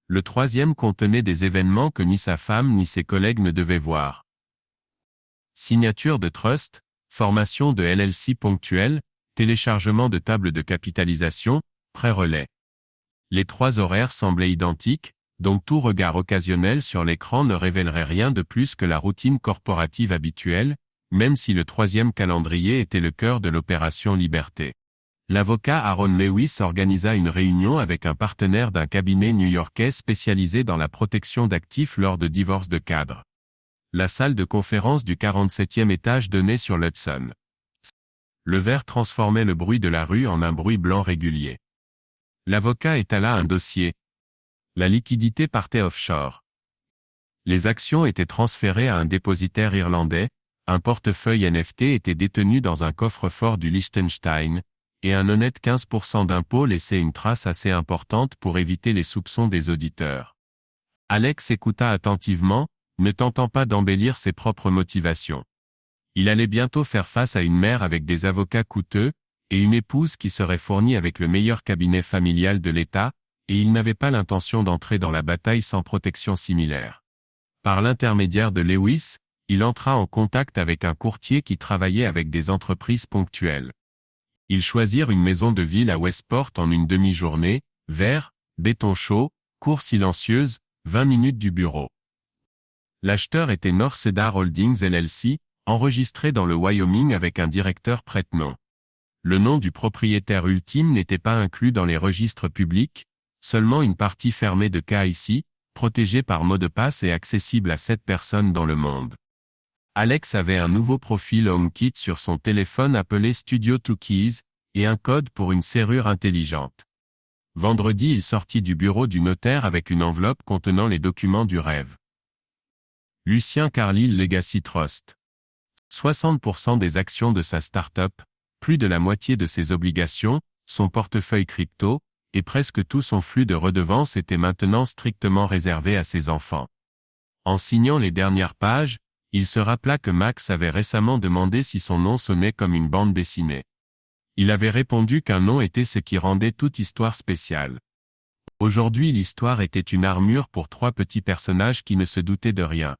Le troisième contenait des événements que ni sa femme ni ses collègues ne devaient voir. Signature de trust, formation de LLC ponctuelle, téléchargement de table de capitalisation, pré-relais. Les 3 horaires semblaient identiques, donc tout regard occasionnel sur l'écran ne révélerait rien de plus que la routine corporative habituelle, même si le troisième calendrier était le cœur de l'opération Liberté. L'avocat Aaron Lewis organisa une réunion avec un partenaire d'un cabinet new-yorkais spécialisé dans la protection d'actifs lors de divorces de cadres. La salle de conférence du 47e étage donnait sur l'Hudson. Le verre transformait le bruit de la rue en un bruit blanc régulier. L'avocat étala un dossier. La liquidité partait offshore. Les actions étaient transférées à un dépositaire irlandais, un portefeuille NFT était détenu dans un coffre-fort du Liechtenstein, et un honnête 15% d'impôt laissait une trace assez importante pour éviter les soupçons des auditeurs. Alex écouta attentivement, ne tentant pas d'embellir ses propres motivations. Il allait bientôt faire face à une mère avec des avocats coûteux, et une épouse qui serait fournie avec le meilleur cabinet familial de l'État, et il n'avait pas l'intention d'entrer dans la bataille sans protection similaire. Par l'intermédiaire de Lewis, il entra en contact avec un courtier qui travaillait avec des entreprises ponctuelles. Ils choisirent une maison de ville à Westport en une demi-journée, verre, béton chaud, cour silencieuse, 20 minutes du bureau. L'acheteur était North Cedar Holdings LLC, enregistré dans le Wyoming avec un directeur prête-nom. Le nom du propriétaire ultime n'était pas inclus dans les registres publics, seulement une partie fermée de KIC, protégée par mot de passe et accessible à 7 personnes dans le monde. Alex avait un nouveau profil HomeKit sur son téléphone appelé Studio 2 Keys, et un code pour une serrure intelligente. Vendredi, il sortit du bureau du notaire avec une enveloppe contenant les documents du rêve. Lucien Carlyle Legacy Trust. 60% des actions de sa start-up, plus de la moitié de ses obligations, son portefeuille crypto, et presque tout son flux de redevances était maintenant strictement réservé à ses enfants. En signant les dernières pages, il se rappela que Max avait récemment demandé si son nom sonnait comme une bande dessinée. Il avait répondu qu'un nom était ce qui rendait toute histoire spéciale. Aujourd'hui l'histoire était une armure pour 3 petits personnages qui ne se doutaient de rien.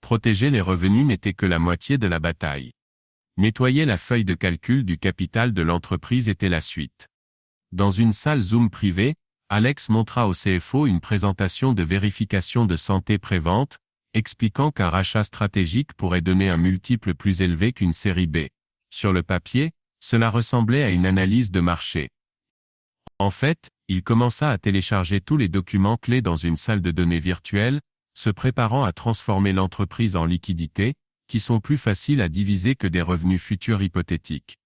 Protéger les revenus n'était que la moitié de la bataille. Nettoyer la feuille de calcul du capital de l'entreprise était la suite. Dans une salle Zoom privée, Alex montra au CFO une présentation de vérification de santé pré-vente, expliquant qu'un rachat stratégique pourrait donner un multiple plus élevé qu'une série B. Sur le papier, cela ressemblait à une analyse de marché. En fait, il commença à télécharger tous les documents clés dans une salle de données virtuelle, se préparant à transformer l'entreprise en liquidités, qui sont plus faciles à diviser que des revenus futurs hypothétiques.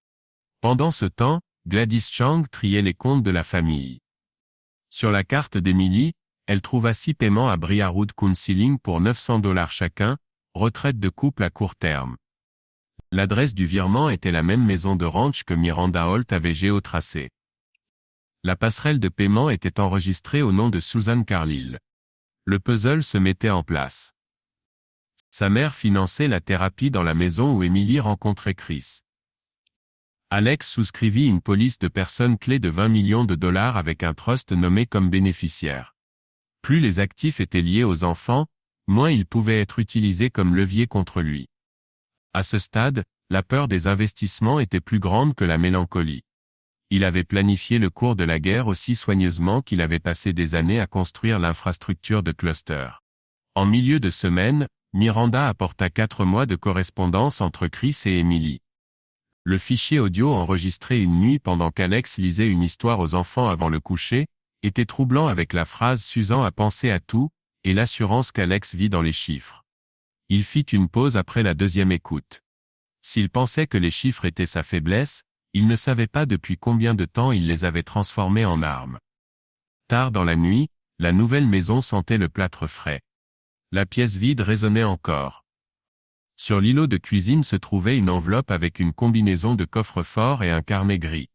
Pendant ce temps, Gladys Chang triait les comptes de la famille. Sur la carte d'Emily, elle trouva 6 paiements à Briarwood Counseling pour $900 chacun, retraite de couple à court terme. L'adresse du virement était la même maison de ranch que Miranda Holt avait géotracée. La passerelle de paiement était enregistrée au nom de Susan Carlyle. Le puzzle se mettait en place. Sa mère finançait la thérapie dans la maison où Emily rencontrait Chris. Alex souscrivit une police de personnes clés de $20 millions avec un trust nommé comme bénéficiaire. Plus les actifs étaient liés aux enfants, moins ils pouvaient être utilisés comme levier contre lui. À ce stade, la peur des investissements était plus grande que la mélancolie. Il avait planifié le cours de la guerre aussi soigneusement qu'il avait passé des années à construire l'infrastructure de cluster. En milieu de semaine, Miranda apporta 4 mois de correspondance entre Chris et Emily. Le fichier audio enregistré une nuit pendant qu'Alex lisait une histoire aux enfants avant le coucher, était troublant avec la phrase s'usant à penser à tout, et l'assurance qu'Alex vit dans les chiffres. Il fit une pause après la deuxième écoute. S'il pensait que les chiffres étaient sa faiblesse, il ne savait pas depuis combien de temps il les avait transformés en armes. Tard dans la nuit, la nouvelle maison sentait le plâtre frais. La pièce vide résonnait encore. Sur l'îlot de cuisine se trouvait une enveloppe avec une combinaison de coffre-fort et un carnet gris.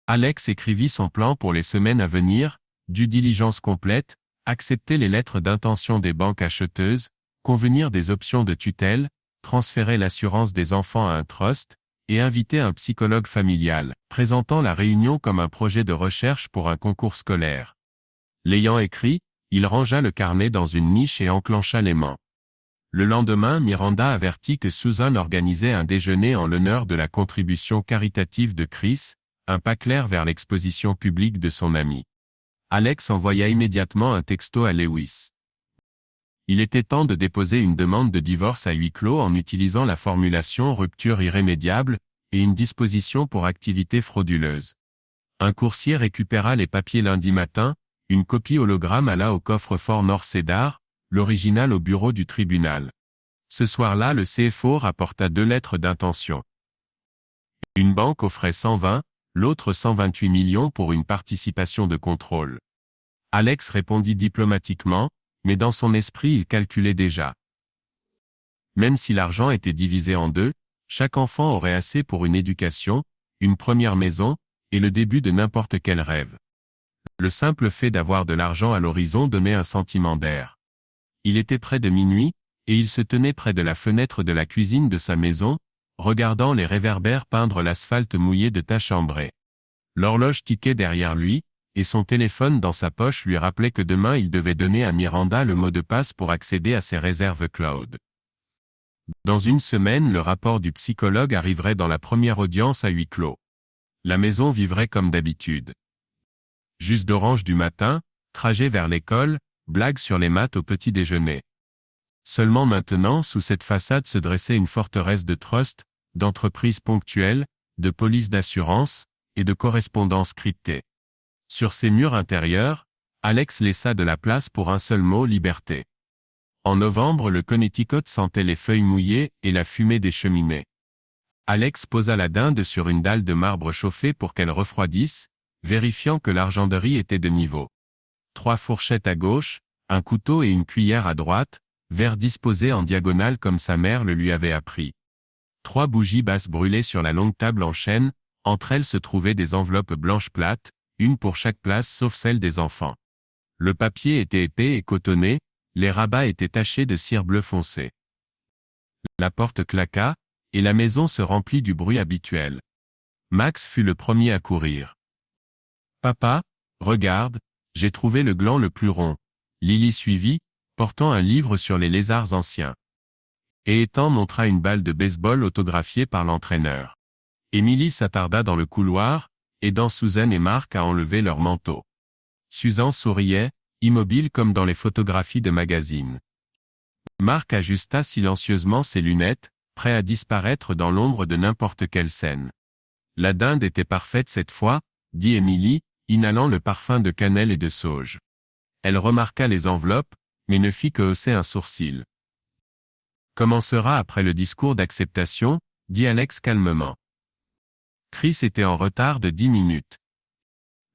Alex écrivit son plan pour les semaines à venir, due diligence complète, accepter les lettres d'intention des banques acheteuses, convenir des options de tutelle, transférer l'assurance des enfants à un trust, et inviter un psychologue familial, présentant la réunion comme un projet de recherche pour un concours scolaire. L'ayant écrit, il rangea le carnet dans une niche et enclencha l'aimant. Le lendemain, Miranda avertit que Susan organisait un déjeuner en l'honneur de la contribution caritative de Chris, un pas clair vers l'exposition publique de son ami. Alex envoya immédiatement un texto à Lewis. Il était temps de déposer une demande de divorce à huis clos en utilisant la formulation rupture irrémédiable et une disposition pour activité frauduleuse. Un coursier récupéra les papiers lundi matin, une copie hologramme alla au coffre-fort North Cedar, l'original au bureau du tribunal. Ce soir-là, le CFO rapporta 2 lettres d'intention. Une banque offrait 120, l'autre 128 millions pour une participation de contrôle. Alex répondit diplomatiquement, mais dans son esprit il calculait déjà. Même si l'argent était divisé en 2, chaque enfant aurait assez pour une éducation, une première maison, et le début de n'importe quel rêve. Le simple fait d'avoir de l'argent à l'horizon donnait un sentiment d'air. Il était près de minuit, et il se tenait près de la fenêtre de la cuisine de sa maison, regardant les réverbères peindre l'asphalte mouillé de taches ambrées. L'horloge tiquait derrière lui, et son téléphone dans sa poche lui rappelait que demain il devait donner à Miranda le mot de passe pour accéder à ses réserves cloud. Dans une semaine, le rapport du psychologue arriverait dans la première audience à huis clos. La maison vivrait comme d'habitude. Jus d'orange du matin, trajet vers l'école, blagues sur les maths au petit déjeuner. Seulement maintenant, sous cette façade se dressait une forteresse de trust, d'entreprises ponctuelles, de polices d'assurance, et de correspondances cryptées. Sur ces murs intérieurs, Alex laissa de la place pour un seul mot: liberté. En novembre, le Connecticut sentait les feuilles mouillées et la fumée des cheminées. Alex posa la dinde sur une dalle de marbre chauffée pour qu'elle refroidisse, vérifiant que l'argenterie était de niveau. 3 fourchettes à gauche, un couteau et une cuillère à droite, verres disposés en diagonale comme sa mère le lui avait appris. 3 bougies basses brûlées sur la longue table en chêne, entre elles se trouvaient des enveloppes blanches plates, une pour chaque place sauf celle des enfants. Le papier était épais et cotonné, les rabats étaient tachés de cire bleu foncé. La porte claqua, et la maison se remplit du bruit habituel. Max fut le premier à courir. « Papa, regarde, j'ai trouvé le gland le plus rond. » Lily suivit, portant un livre sur les lézards anciens. Et Ethan montra une balle de baseball autographiée par l'entraîneur. Emily s'attarda dans le couloir, aidant Susan et Mark à enlever leurs manteaux. Susan souriait, immobile comme dans les photographies de magazines. Mark ajusta silencieusement ses lunettes, prêt à disparaître dans l'ombre de n'importe quelle scène. La dinde était parfaite cette fois, dit Emily, inhalant le parfum de cannelle et de sauge. Elle remarqua les enveloppes, mais ne fit que hausser un sourcil. Commencera après le discours d'acceptation, dit Alex calmement. Chris était en retard de 10 minutes.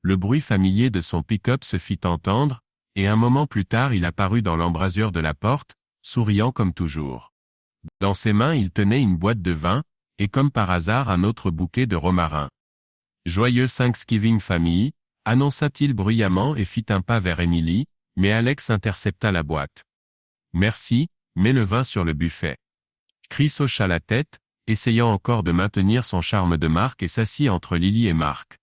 Le bruit familier de son pick-up se fit entendre, et un moment plus tard il apparut dans l'embrasure de la porte, souriant comme toujours. Dans ses mains il tenait une boîte de vin, et comme par hasard un autre bouquet de romarin. Joyeux Thanksgiving famille, annonça-t-il bruyamment et fit un pas vers Emily, mais Alex intercepta la boîte. Merci, mets le vin sur le buffet. Chris hocha la tête, essayant encore de maintenir son charme de Mark et s'assit entre Lily et Mark.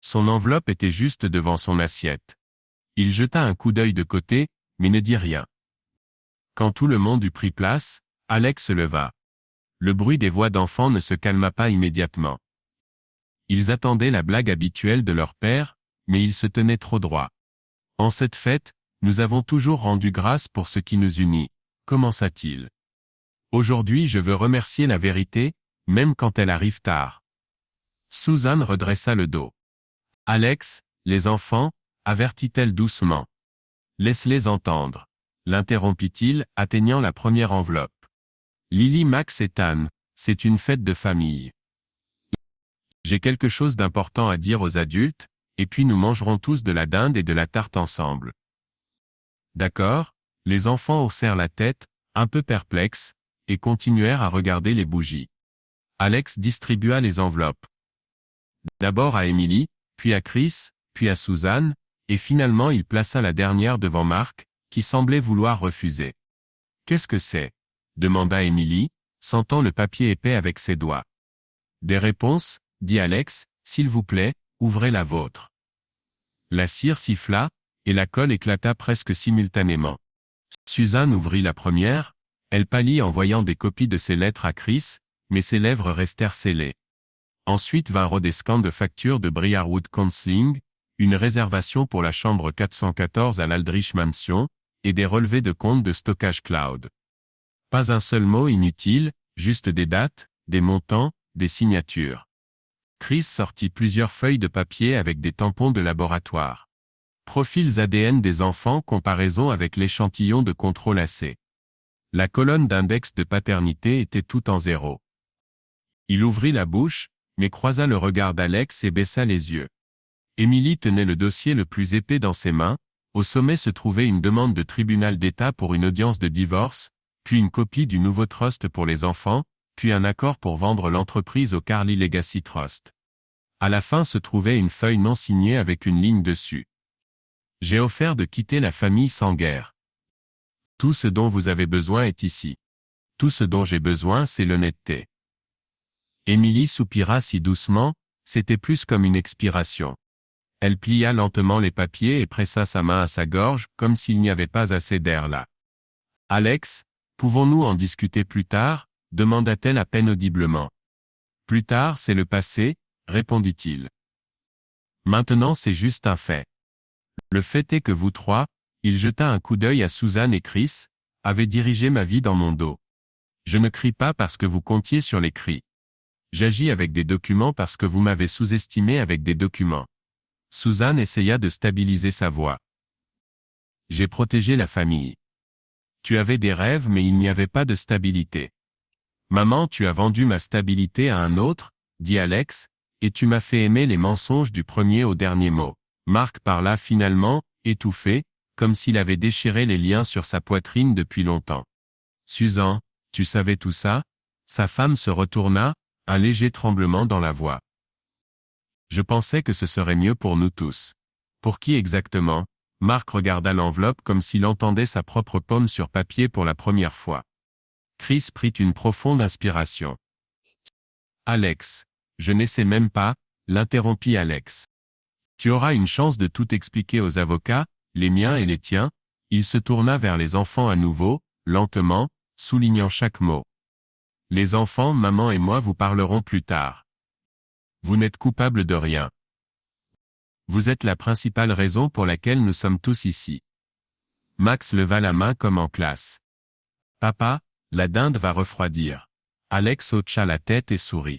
Son enveloppe était juste devant son assiette. Il jeta un coup d'œil de côté, mais ne dit rien. Quand tout le monde eut pris place, Alex se leva. Le bruit des voix d'enfants ne se calma pas immédiatement. Ils attendaient la blague habituelle de leur père, mais ils se tenaient trop droit. En cette fête, nous avons toujours rendu grâce pour ce qui nous unit, commença-t-il. Aujourd'hui je veux remercier la vérité, même quand elle arrive tard. Susan redressa le dos. Alex, les enfants, avertit-elle doucement. Laisse-les entendre. L'interrompit-il, atteignant la première enveloppe. Lily, Max et Tan, c'est une fête de famille. J'ai quelque chose d'important à dire aux adultes, et puis nous mangerons tous de la dinde et de la tarte ensemble. D'accord, les enfants haussèrent la tête, un peu perplexes, et continuèrent à regarder les bougies. Alex distribua les enveloppes. D'abord à Emily, puis à Chris, puis à Susan, et finalement il plaça la dernière devant Mark, qui semblait vouloir refuser. « Qu'est-ce que c'est » demanda Emily, sentant le papier épais avec ses doigts. « Des réponses » dit Alex, « s'il vous plaît, ouvrez la vôtre. » La cire siffla, et la colle éclata presque simultanément. Susan ouvrit la première, elle pâlit en voyant des copies de ses lettres à Chris, mais ses lèvres restèrent scellées. Ensuite vinrent des scans de factures de Briarwood Counseling, une réservation pour la chambre 414 à l'Aldrich Mansion, et des relevés de compte de stockage cloud. Pas un seul mot inutile, juste des dates, des montants, des signatures. Chris sortit plusieurs feuilles de papier avec des tampons de laboratoire. Profils ADN des enfants, comparaison avec l'échantillon de contrôle AC. La colonne d'index de paternité était tout en 0. Il ouvrit la bouche, mais croisa le regard d'Alex et baissa les yeux. Émilie tenait le dossier le plus épais dans ses mains. Au sommet se trouvait une demande de tribunal d'État pour une audience de divorce, puis une copie du nouveau trust pour les enfants, puis un accord pour vendre l'entreprise au Carly Legacy Trust. À la fin se trouvait une feuille non signée avec une ligne dessus. J'ai offert de quitter la famille sans guerre. Tout ce dont vous avez besoin est ici. Tout ce dont j'ai besoin, c'est l'honnêteté. Émilie soupira si doucement, c'était plus comme une expiration. Elle plia lentement les papiers et pressa sa main à sa gorge, comme s'il n'y avait pas assez d'air là. « Alex, pouvons-nous en discuter plus tard ?» demanda-t-elle à peine audiblement. « Plus tard, c'est le passé », répondit-il. « Maintenant, c'est juste un fait. Le fait est que vous trois, » il jeta un coup d'œil à Suzanne et Chris, « avez dirigé ma vie dans mon dos. Je ne crie pas parce que vous comptiez sur les cris. J'agis avec des documents parce que vous m'avez sous-estimé avec des documents. » Suzanne essaya de stabiliser sa voix. « J'ai protégé la famille. Tu avais des rêves mais il n'y avait pas de stabilité. Maman, tu as vendu ma stabilité à un autre, dit Alex, et tu m'as fait aimer les mensonges du premier au dernier mot. » Marc parla finalement, étouffé, comme s'il avait déchiré les liens sur sa poitrine depuis longtemps. « Suzanne, tu savais tout ça ?» Sa femme se retourna, un léger tremblement dans la voix. « Je pensais que ce serait mieux pour nous tous. » Pour qui exactement? Marc regarda l'enveloppe comme s'il entendait sa propre paume sur papier pour la première fois. Chris prit une profonde inspiration. « Alex, je n'essaie même pas, » l'interrompit Alex. « Tu auras une chance de tout expliquer aux avocats, les miens et les tiens. » Il se tourna vers les enfants à nouveau, lentement, soulignant chaque mot. « Les enfants, maman et moi vous parlerons plus tard. Vous n'êtes coupables de rien. Vous êtes la principale raison pour laquelle nous sommes tous ici. » Max leva la main comme en classe. « Papa, la dinde va refroidir. » Alex hocha la tête et sourit.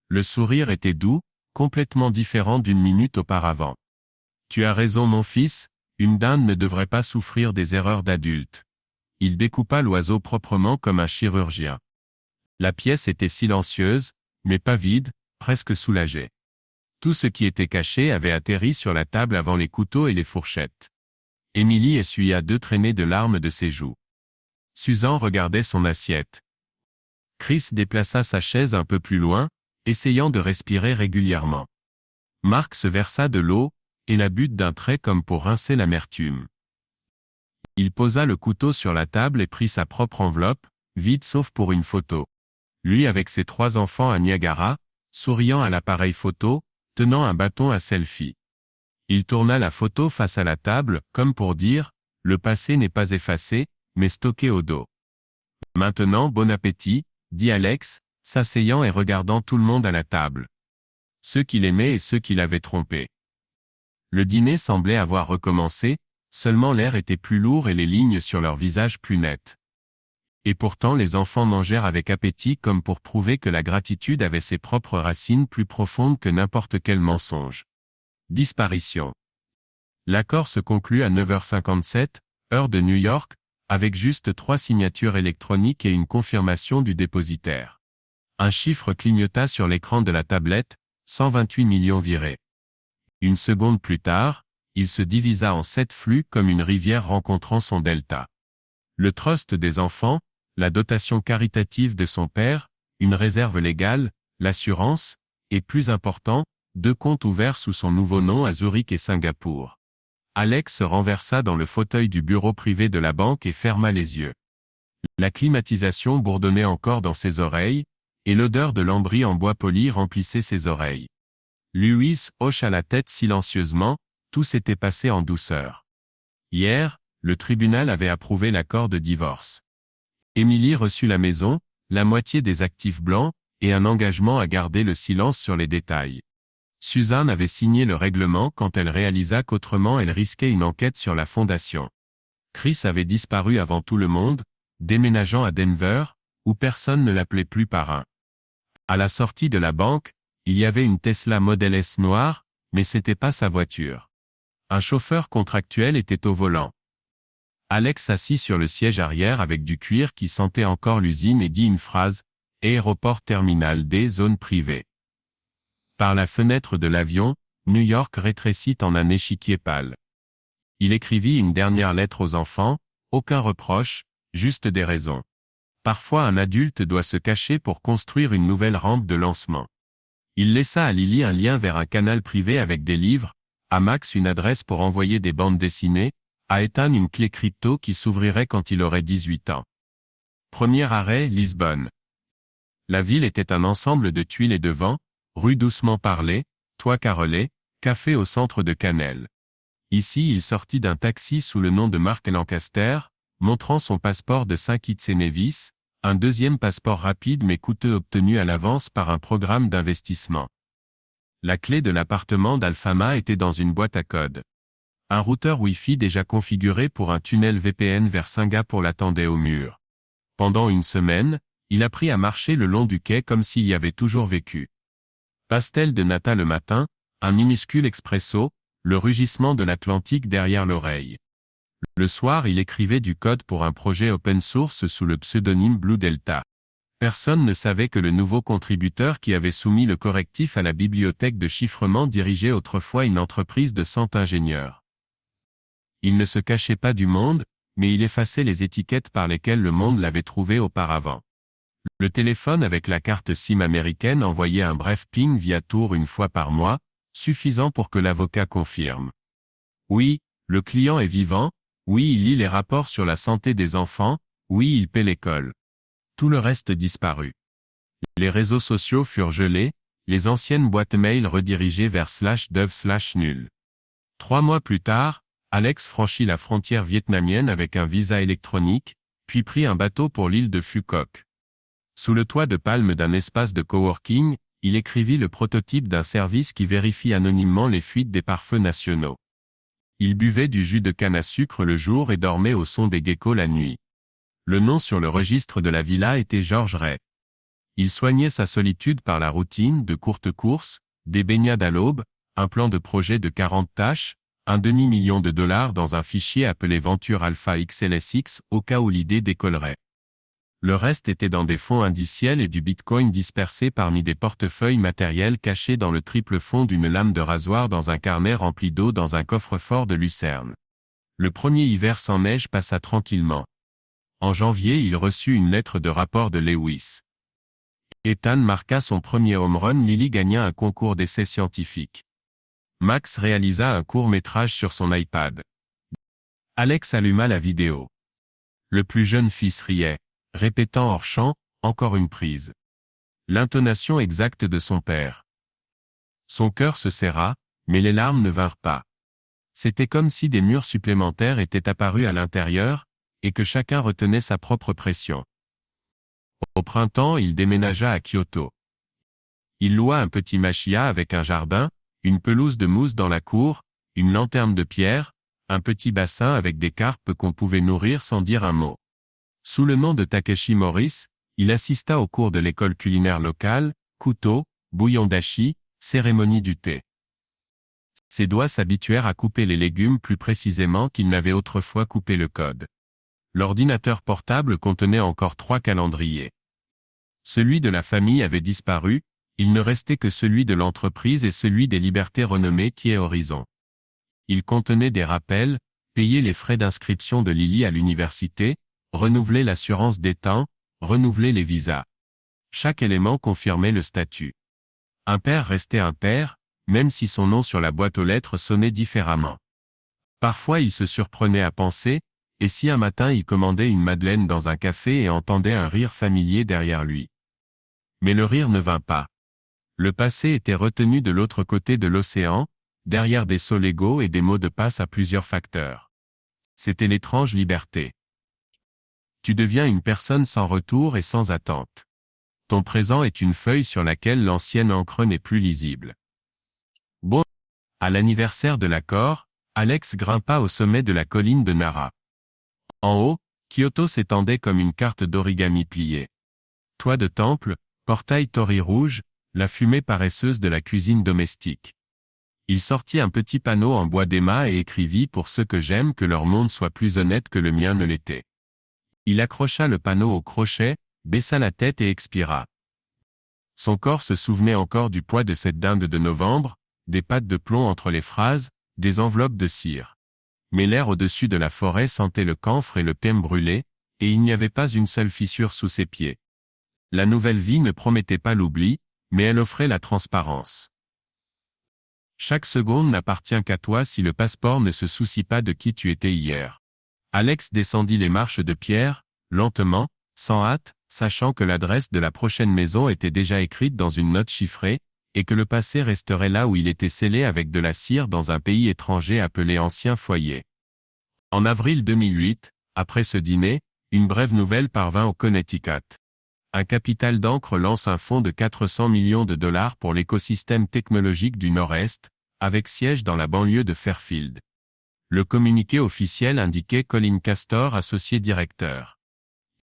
Le sourire était doux, complètement différent d'une minute auparavant. « Tu as raison mon fils, une dinde ne devrait pas souffrir des erreurs d'adulte. » Il découpa l'oiseau proprement comme un chirurgien. La pièce était silencieuse, mais pas vide, presque soulagée. Tout ce qui était caché avait atterri sur la table avant les couteaux et les fourchettes. Émilie essuya 2 traînées de larmes de ses joues. Suzanne regardait son assiette. Chris déplaça sa chaise un peu plus loin, essayant de respirer régulièrement. Marc se versa de l'eau, et la but d'un trait comme pour rincer l'amertume. Il posa le couteau sur la table et prit sa propre enveloppe, vide sauf pour une photo. Lui avec ses 3 enfants à Niagara, souriant à l'appareil photo, tenant un bâton à selfie. Il tourna la photo face à la table, comme pour dire, le passé n'est pas effacé, mais stocké au dos. Maintenant bon appétit, dit Alex, s'asseyant et regardant tout le monde à la table. Ceux qu'il aimait et ceux qui l'avaient trompé. Le dîner semblait avoir recommencé, seulement l'air était plus lourd et les lignes sur leurs visages plus nettes. Et pourtant les enfants mangèrent avec appétit comme pour prouver que la gratitude avait ses propres racines plus profondes que n'importe quel mensonge. Disparition. L'accord se conclut à 9h57, heure de New York, avec juste 3 signatures électroniques et une confirmation du dépositaire. Un chiffre clignota sur l'écran de la tablette, 128 millions virés. Une seconde plus tard, il se divisa en 7 flux comme une rivière rencontrant son delta. Le trust des enfants, la dotation caritative de son père, une réserve légale, l'assurance, et plus important, 2 comptes ouverts sous son nouveau nom à Zurich et Singapour. Alex se renversa dans le fauteuil du bureau privé de la banque et ferma les yeux. La climatisation bourdonnait encore dans ses oreilles, et l'odeur de lambris en bois poli remplissait ses oreilles. Lewis hocha la tête silencieusement, tout s'était passé en douceur. Hier, le tribunal avait approuvé l'accord de divorce. Émilie reçut la maison, la moitié des actifs blancs, et un engagement à garder le silence sur les détails. Suzanne avait signé le règlement quand elle réalisa qu'autrement elle risquait une enquête sur la fondation. Chris avait disparu avant tout le monde, déménageant à Denver, où personne ne l'appelait plus parrain. À la sortie de la banque, il y avait une Tesla Model S noire, mais c'était pas sa voiture. Un chauffeur contractuel était au volant. Alex s'assit sur le siège arrière avec du cuir qui sentait encore l'usine et dit une phrase, « Aéroport terminal D, zone privée ». Par la fenêtre de l'avion, New York rétrécit en un échiquier pâle. Il écrivit une dernière lettre aux enfants, aucun reproche, juste des raisons. Parfois un adulte doit se cacher pour construire une nouvelle rampe de lancement. Il laissa à Lily un lien vers un canal privé avec des livres, à Max une adresse pour envoyer des bandes dessinées, à Ethan une clé crypto qui s'ouvrirait quand il aurait 18 ans. Premier arrêt, Lisbonne. La ville était un ensemble de tuiles et de vents, rues doucement parlées, toits carrelés, café au centre de Canel. Ici il sortit d'un taxi sous le nom de Mark Lancaster, montrant son passeport de Saint Kitts et Nevis, un deuxième passeport rapide mais coûteux obtenu à l'avance par un programme d'investissement. La clé de l'appartement d'Alfama était dans une boîte à code. Un routeur Wi-Fi déjà configuré pour un tunnel VPN vers Singapour l'attendait au mur. Pendant une semaine, il apprit à marcher le long du quai comme s'il y avait toujours vécu. Pastel de nata le matin, un minuscule expresso, le rugissement de l'Atlantique derrière l'oreille. Le soir il écrivait du code pour un projet open source sous le pseudonyme Blue Delta. Personne ne savait que le nouveau contributeur qui avait soumis le correctif à la bibliothèque de chiffrement dirigeait autrefois une entreprise de 100 ingénieurs. Il ne se cachait pas du monde, mais il effaçait les étiquettes par lesquelles le monde l'avait trouvé auparavant. Le téléphone avec la carte SIM américaine envoyait un bref ping via Tor une fois par mois, suffisant pour que l'avocat confirme. Oui, le client est vivant, oui il lit les rapports sur la santé des enfants, oui il paie l'école. Tout le reste disparut. Les réseaux sociaux furent gelés, les anciennes boîtes mail redirigées vers /dev/nul. 3 mois plus tard, Alex franchit la frontière vietnamienne avec un visa électronique, puis prit un bateau pour l'île de Phu Quoc. Sous le toit de palme d'un espace de coworking, il écrivit le prototype d'un service qui vérifie anonymement les fuites des pare-feux nationaux. Il buvait du jus de canne à sucre le jour et dormait au son des geckos la nuit. Le nom sur le registre de la villa était George Ray. Il soignait sa solitude par la routine de courtes courses, des baignades à l'aube, un plan de projet de 40 tâches, un demi-million de dollars dans un fichier appelé Venture Alpha XLSX au cas où l'idée décollerait. Le reste était dans des fonds indiciels et du bitcoin dispersé parmi des portefeuilles matériels cachés dans le triple fond d'une lame de rasoir dans un carnet rempli d'eau dans un coffre-fort de Lucerne. Le premier hiver sans neige passa tranquillement. En janvier il reçut une lettre de rapport de Lewis. Ethan marqua son premier home run, Lily gagna un concours d'essais scientifiques. Max réalisa un court-métrage sur son iPad. Alex alluma la vidéo. Le plus jeune fils riait, répétant hors champ, encore une prise. L'intonation exacte de son père. Son cœur se serra, mais les larmes ne vinrent pas. C'était comme si des murs supplémentaires étaient apparus à l'intérieur, et que chacun retenait sa propre pression. Au printemps, il déménagea à Kyoto. Il loua un petit machia avec un jardin, une pelouse de mousse dans la cour, une lanterne de pierre, un petit bassin avec des carpes qu'on pouvait nourrir sans dire un mot. Sous le nom de Takeshi Morris, il assista aux cours de l'école culinaire locale, couteau, bouillon d'ashi, cérémonie du thé. Ses doigts s'habituèrent à couper les légumes plus précisément qu'ils n'avaient autrefois coupé le code. L'ordinateur portable contenait encore 3 calendriers. Celui de la famille avait disparu, il ne restait que celui de l'entreprise et celui des libertés renommées qui est Horizon. Il contenait des rappels, payer les frais d'inscription de Lily à l'université, renouveler l'assurance des temps, renouveler les visas. Chaque élément confirmait le statut. Un père restait un père, même si son nom sur la boîte aux lettres sonnait différemment. Parfois il se surprenait à penser, et si un matin il commandait une madeleine dans un café et entendait un rire familier derrière lui. Mais le rire ne vint pas. Le passé était retenu de l'autre côté de l'océan, derrière des sceaux légaux et des mots de passe à plusieurs facteurs. C'était l'étrange liberté. Tu deviens une personne sans retour et sans attente. Ton présent est une feuille sur laquelle l'ancienne encre n'est plus lisible. Bon. À l'anniversaire de l'accord, Alex grimpa au sommet de la colline de Nara. En haut, Kyoto s'étendait comme une carte d'origami pliée. Toit de temple, portail torii rouge, la fumée paresseuse de la cuisine domestique. Il sortit un petit panneau en bois d'éma et écrivit « Pour ceux que j'aime que leur monde soit plus honnête que le mien ne l'était ». Il accrocha le panneau au crochet, baissa la tête et expira. Son corps se souvenait encore du poids de cette dinde de novembre, des pattes de plomb entre les phrases, des enveloppes de cire. Mais l'air au-dessus de la forêt sentait le camphre et le pêne brûlé, et il n'y avait pas une seule fissure sous ses pieds. La nouvelle vie ne promettait pas l'oubli, mais elle offrait la transparence. Chaque seconde n'appartient qu'à toi si le passeport ne se soucie pas de qui tu étais hier. Alex descendit les marches de pierre, lentement, sans hâte, sachant que l'adresse de la prochaine maison était déjà écrite dans une note chiffrée, et que le passé resterait là où il était scellé avec de la cire dans un pays étranger appelé Ancien Foyer. En avril 2008, après ce dîner, une brève nouvelle parvint au Connecticut. Un capital d'encre lance un fonds de 400 millions de dollars pour l'écosystème technologique du Nord-Est, avec siège dans la banlieue de Fairfield. Le communiqué officiel indiquait Colin Castor, associé directeur.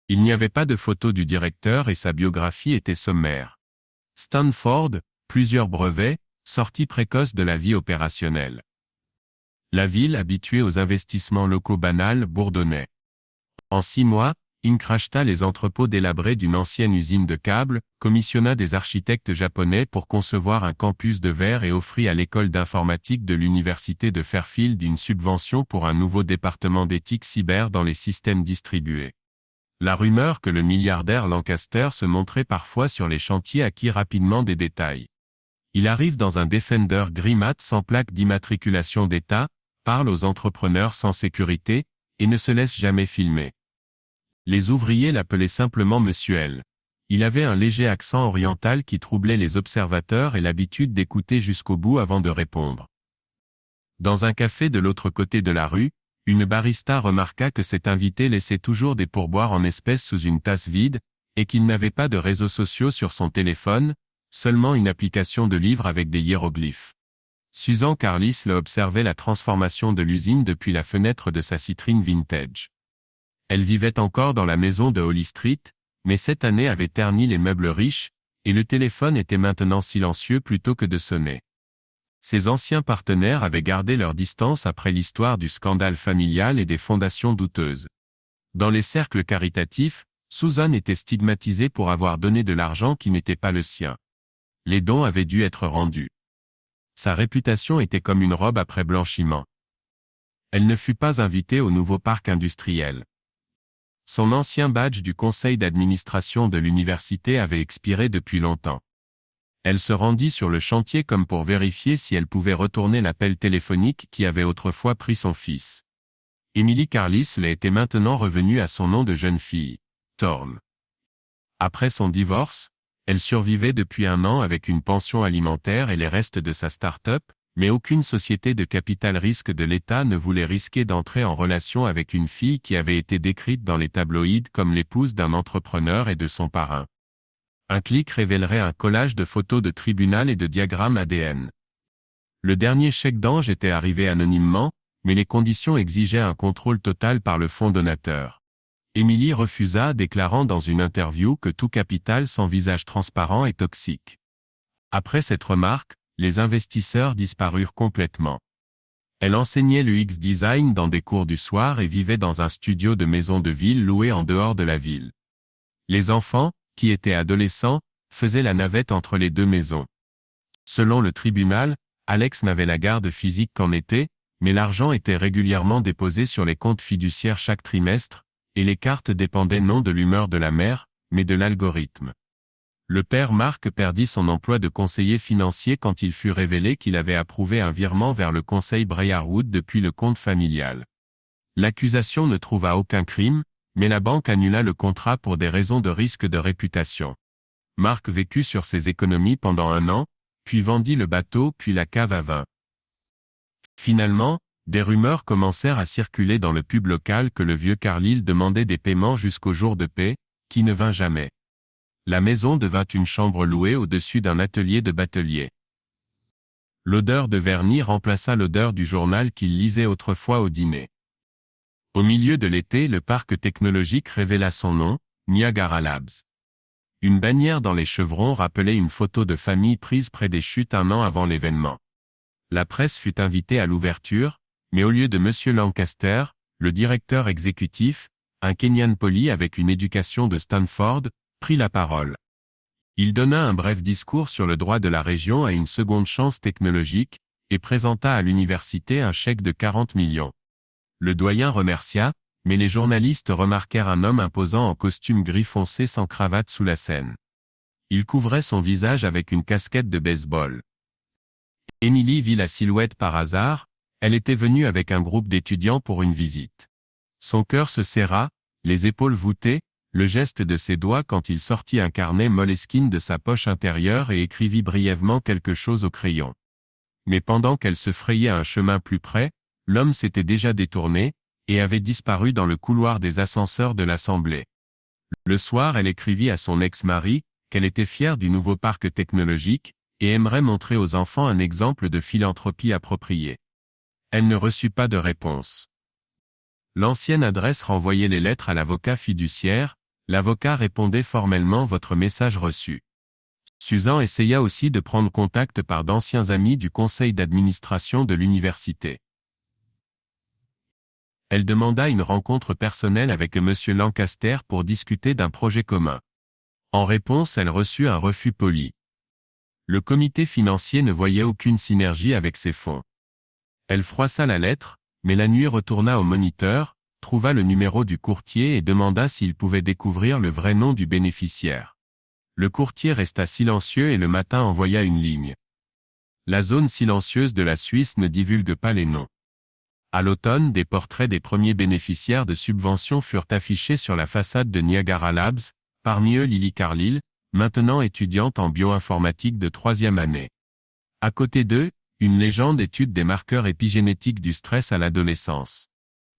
Il n'y avait pas de photo du directeur et sa biographie était sommaire. Stanford, plusieurs brevets, sortie précoce de la vie opérationnelle. La ville, habituée aux investissements locaux banals, bourdonnait. En 6 mois, Inc. racheta les entrepôts délabrés d'une ancienne usine de câbles, commissionna des architectes japonais pour concevoir un campus de verre et offrit à l'école d'informatique de l'université de Fairfield une subvention pour un nouveau département d'éthique cyber dans les systèmes distribués. La rumeur que le milliardaire Lancaster se montrait parfois sur les chantiers acquit rapidement des détails. Il arrive dans un Defender gris mat sans plaque d'immatriculation d'État, parle aux entrepreneurs sans sécurité, et ne se laisse jamais filmer. Les ouvriers l'appelaient simplement Monsieur L. Il avait un léger accent oriental qui troublait les observateurs et l'habitude d'écouter jusqu'au bout avant de répondre. Dans un café de l'autre côté de la rue, une barista remarqua que cet invité laissait toujours des pourboires en espèces sous une tasse vide, et qu'il n'avait pas de réseaux sociaux sur son téléphone, seulement une application de livre avec des hiéroglyphes. Susan Carlisle observait la transformation de l'usine depuis la fenêtre de sa citrine vintage. Elle vivait encore dans la maison de Holly Street, mais cette année avait terni les meubles riches, et le téléphone était maintenant silencieux plutôt que de sonner. Ses anciens partenaires avaient gardé leur distance après l'histoire du scandale familial et des fondations douteuses. Dans les cercles caritatifs, Susan était stigmatisée pour avoir donné de l'argent qui n'était pas le sien. Les dons avaient dû être rendus. Sa réputation était comme une robe après blanchiment. Elle ne fut pas invitée au nouveau parc industriel. Son ancien badge du conseil d'administration de l'université avait expiré depuis longtemps. Elle se rendit sur le chantier comme pour vérifier si elle pouvait retourner l'appel téléphonique qui avait autrefois pris son fils. Emily Carlisle était maintenant revenue à son nom de jeune fille, Thorne. Après son divorce, elle survivait depuis 1 an avec une pension alimentaire et les restes de sa start-up, mais aucune société de capital risque de l'État ne voulait risquer d'entrer en relation avec une fille qui avait été décrite dans les tabloïds comme l'épouse d'un entrepreneur et de son parrain. Un clic révélerait un collage de photos de tribunal et de diagrammes ADN. Le dernier chèque d'Ange était arrivé anonymement, mais les conditions exigeaient un contrôle total par le fonds donateur. Emily refusa, déclarant dans une interview que tout capital sans visage transparent est toxique. Après cette remarque, les investisseurs disparurent complètement. Elle enseignait le X-Design dans des cours du soir et vivait dans un studio de maison de ville loué en dehors de la ville. Les enfants, qui étaient adolescents, faisaient la navette entre les 2 maisons. Selon le tribunal, Alex n'avait la garde physique qu'en été, mais l'argent était régulièrement déposé sur les comptes fiduciaires chaque trimestre, et les cartes dépendaient non de l'humeur de la mère, mais de l'algorithme. Le père Mark perdit son emploi de conseiller financier quand il fut révélé qu'il avait approuvé un virement vers le conseil Briarwood depuis le compte familial. L'accusation ne trouva aucun crime, mais la banque annula le contrat pour des raisons de risque de réputation. Mark vécut sur ses économies pendant 1 an, puis vendit le bateau puis la cave à vin. Finalement, des rumeurs commencèrent à circuler dans le pub local que le vieux Carlisle demandait des paiements jusqu'au jour de paie, qui ne vint jamais. La maison devint une chambre louée au-dessus d'un atelier de batelier. L'odeur de vernis remplaça l'odeur du journal qu'il lisait autrefois au dîner. Au milieu de l'été, le parc technologique révéla son nom, Niagara Labs. Une bannière dans les chevrons rappelait une photo de famille prise près des chutes un an avant l'événement. La presse fut invitée à l'ouverture, mais au lieu de M. Lancaster, le directeur exécutif, un Kenyan poli avec une éducation de Stanford, prit la parole. Il donna un bref discours sur le droit de la région à une seconde chance technologique, et présenta à l'université un chèque de 40 millions. Le doyen remercia, mais les journalistes remarquèrent un homme imposant en costume gris foncé sans cravate sous la scène. Il couvrait son visage avec une casquette de baseball. Emily vit la silhouette par hasard, elle était venue avec un groupe d'étudiants pour une visite. Son cœur se serra, les épaules voûtées, le geste de ses doigts quand il sortit un carnet Moleskine de sa poche intérieure et écrivit brièvement quelque chose au crayon. Mais pendant qu'elle se frayait un chemin plus près, l'homme s'était déjà détourné, et avait disparu dans le couloir des ascenseurs de l'Assemblée. Le soir, elle écrivit à son ex-mari, qu'elle était fière du nouveau parc technologique, et aimerait montrer aux enfants un exemple de philanthropie appropriée. Elle ne reçut pas de réponse. L'ancienne adresse renvoyait les lettres à l'avocat fiduciaire, l'avocat répondait formellement votre message reçu. Susan essaya aussi de prendre contact par d'anciens amis du conseil d'administration de l'université. Elle demanda une rencontre personnelle avec M. Lancaster pour discuter d'un projet commun. En réponse, elle reçut un refus poli. Le comité financier ne voyait aucune synergie avec ses fonds. Elle froissa la lettre, mais la nuit retourna au moniteur, trouva le numéro du courtier et demanda s'il pouvait découvrir le vrai nom du bénéficiaire. Le courtier resta silencieux et le matin envoya une ligne. La zone silencieuse de la Suisse ne divulgue pas les noms. À l'automne, des portraits des premiers bénéficiaires de subventions furent affichés sur la façade de Niagara Labs, parmi eux Lily Carlile, maintenant étudiante en bioinformatique de 3e année. À côté d'eux, une légende étude des marqueurs épigénétiques du stress à l'adolescence.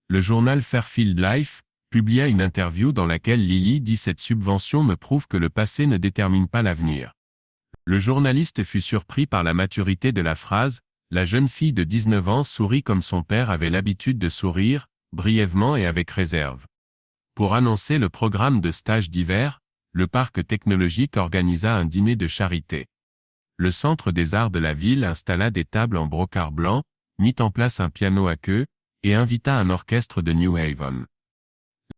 Le journal Fairfield Life publia une interview dans laquelle Lily dit cette subvention me prouve que le passé ne détermine pas l'avenir. Le journaliste fut surpris par la maturité de la phrase, la jeune fille de 19 ans sourit comme son père avait l'habitude de sourire, brièvement et avec réserve. Pour annoncer le programme de stage d'hiver, le parc technologique organisa un dîner de charité. Le Centre des arts de la ville installa des tables en brocart blanc, mit en place un piano à queue, et invita un orchestre de New Haven.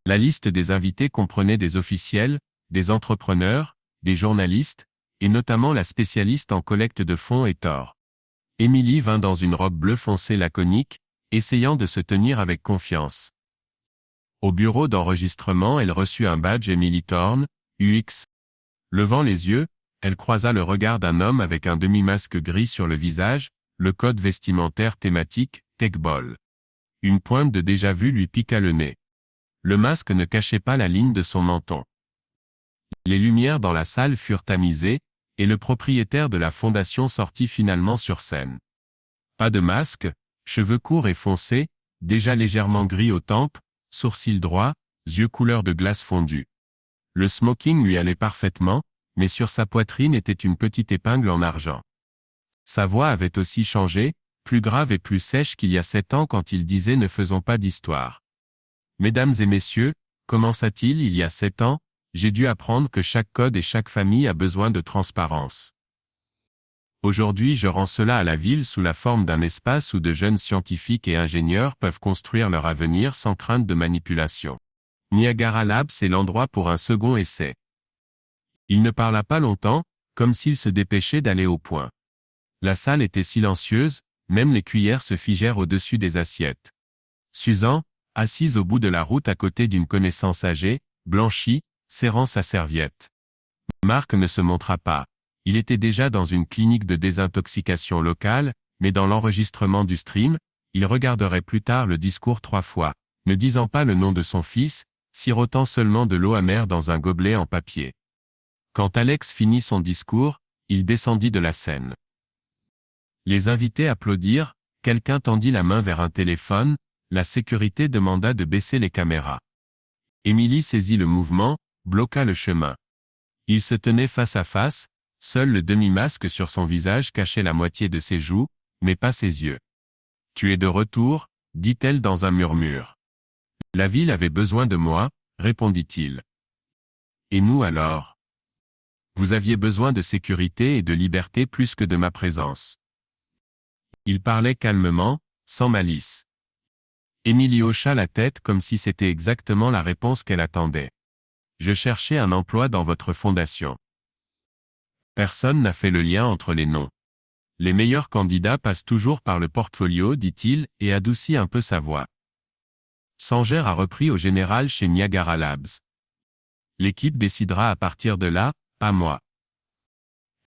La liste des invités comprenait des officiels, des entrepreneurs, des journalistes, et notamment la spécialiste en collecte de fonds et tort. Emily vint dans une robe bleu foncé laconique, essayant de se tenir avec confiance. Au bureau d'enregistrement, elle reçut un badge Emily Thorne, UX. Levant les yeux, elle croisa le regard d'un homme avec un demi-masque gris sur le visage, le code vestimentaire thématique, Tech Ball. Une pointe de déjà-vu lui piqua le nez. Le masque ne cachait pas la ligne de son menton. Les lumières dans la salle furent tamisées, et le propriétaire de la fondation sortit finalement sur scène. Pas de masque, cheveux courts et foncés, déjà légèrement gris aux tempes, sourcils droits, yeux couleur de glace fondue. Le smoking lui allait parfaitement, mais sur sa poitrine était une petite épingle en argent. Sa voix avait aussi changé, plus grave et plus sèche qu'il y a 7 ans quand il disait « Ne faisons pas d'histoire ». Mesdames et messieurs, commença-t-il il y a 7 ans, j'ai dû apprendre que chaque code et chaque famille a besoin de transparence. Aujourd'hui je rends cela à la ville sous la forme d'un espace où de jeunes scientifiques et ingénieurs peuvent construire leur avenir sans crainte de manipulation. Niagara Labs est l'endroit pour un second essai. Il ne parla pas longtemps, comme s'il se dépêchait d'aller au point. La salle était silencieuse, même les cuillères se figèrent au-dessus des assiettes. Susan, assise au bout de la route à côté d'une connaissance âgée, blanchie, serrant sa serviette. Marc ne se montra pas. Il était déjà dans une clinique de désintoxication locale, mais dans l'enregistrement du stream, il regarderait plus tard le discours 3 fois, ne disant pas le nom de son fils, sirotant seulement de l'eau amère dans un gobelet en papier. Quand Alex finit son discours, il descendit de la scène. Les invités applaudirent, quelqu'un tendit la main vers un téléphone, la sécurité demanda de baisser les caméras. Emily saisit le mouvement, bloqua le chemin. Ils se tenaient face à face, Seul le demi-masque sur son visage cachait la moitié de ses joues, mais pas ses yeux. « Tu es de retour » dit-elle dans un murmure. « La ville avait besoin de moi » répondit-il. « Et nous alors ? Vous aviez besoin de sécurité et de liberté plus que de ma présence. » Il parlait calmement, sans malice. Émilie hocha la tête comme si c'était exactement la réponse qu'elle attendait. « Je cherchais un emploi dans votre fondation. » Personne n'a fait le lien entre les noms. Les meilleurs candidats passent toujours par le portfolio, dit-il, et adoucit un peu sa voix. Sanger a repris au général chez Niagara Labs. L'équipe décidera à partir de là, pas moi.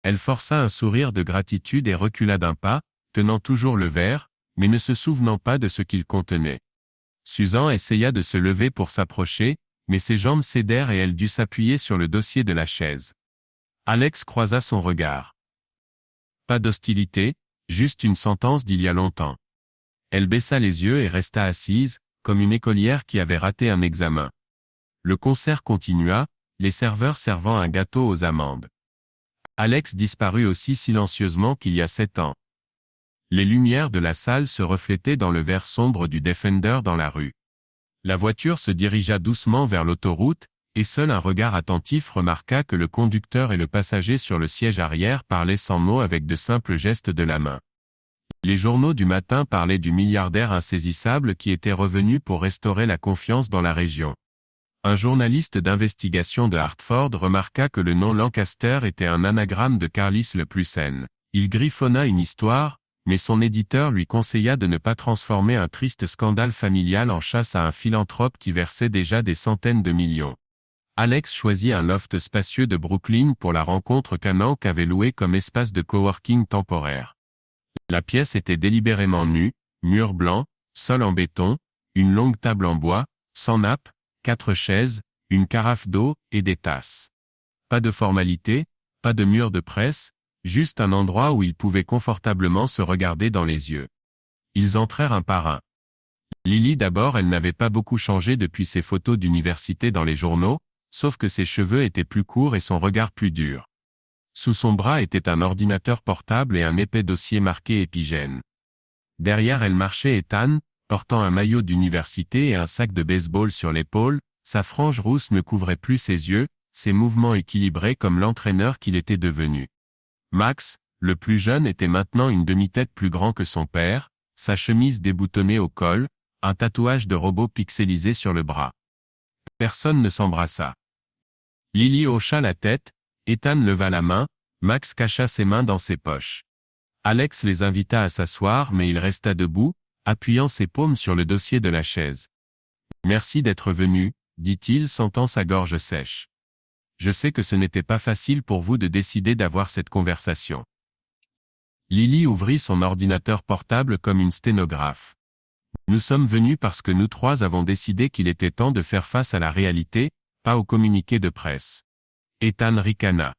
Elle força un sourire de gratitude et recula d'un pas, tenant toujours le verre, mais ne se souvenant pas de ce qu'il contenait. Susan essaya de se lever pour s'approcher, mais ses jambes cédèrent et elle dut s'appuyer sur le dossier de la chaise. Alex croisa son regard. Pas d'hostilité, juste une sentence d'il y a longtemps. Elle baissa les yeux et resta assise, comme une écolière qui avait raté un examen. Le concert continua, les serveurs servant un gâteau aux amandes. Alex disparut aussi silencieusement qu'il y a 7 ans. Les lumières de la salle se reflétaient dans le vert sombre du Defender dans la rue. La voiture se dirigea doucement vers l'autoroute, et seul un regard attentif remarqua que le conducteur et le passager sur le siège arrière parlaient sans mots avec de simples gestes de la main. Les journaux du matin parlaient du milliardaire insaisissable qui était revenu pour restaurer la confiance dans la région. Un journaliste d'investigation de Hartford remarqua que le nom Lancaster était un anagramme de Carlis le Plussen. Il griffonna une histoire, mais son éditeur lui conseilla de ne pas transformer un triste scandale familial en chasse à un philanthrope qui versait déjà des centaines de millions. Alex choisit un loft spacieux de Brooklyn pour la rencontre qu'Anank avait loué comme espace de coworking temporaire. La pièce était délibérément nue, mur blanc, sol en béton, une longue table en bois, sans nappe, 4 chaises, une carafe d'eau et des tasses. Pas de formalité, pas de mur de presse, juste un endroit où ils pouvaient confortablement se regarder dans les yeux. Ils entrèrent un par un. Lily d'abord, elle n'avait pas beaucoup changé depuis ses photos d'université dans les journaux, sauf que ses cheveux étaient plus courts et son regard plus dur. Sous son bras était un ordinateur portable et un épais dossier marqué Épigène. Derrière elle marchait Ethan, portant un maillot d'université et un sac de baseball sur l'épaule, sa frange rousse ne couvrait plus ses yeux, ses mouvements équilibrés comme l'entraîneur qu'il était devenu. Max, le plus jeune, était maintenant une demi-tête plus grand que son père, sa chemise déboutonnée au col, un tatouage de robot pixelisé sur le bras. Personne ne s'embrassa. Lily hocha la tête, Ethan leva la main, Max cacha ses mains dans ses poches. Alex les invita à s'asseoir mais il resta debout, appuyant ses paumes sur le dossier de la chaise. « Merci d'être venu, » dit-il sentant sa gorge sèche. « Je sais que ce n'était pas facile pour vous de décider d'avoir cette conversation. » Lily ouvrit son ordinateur portable comme une sténographe. « Nous sommes venus parce que nous 3 avons décidé qu'il était temps de faire face à la réalité, pas au communiqué de presse. » Ethan ricana.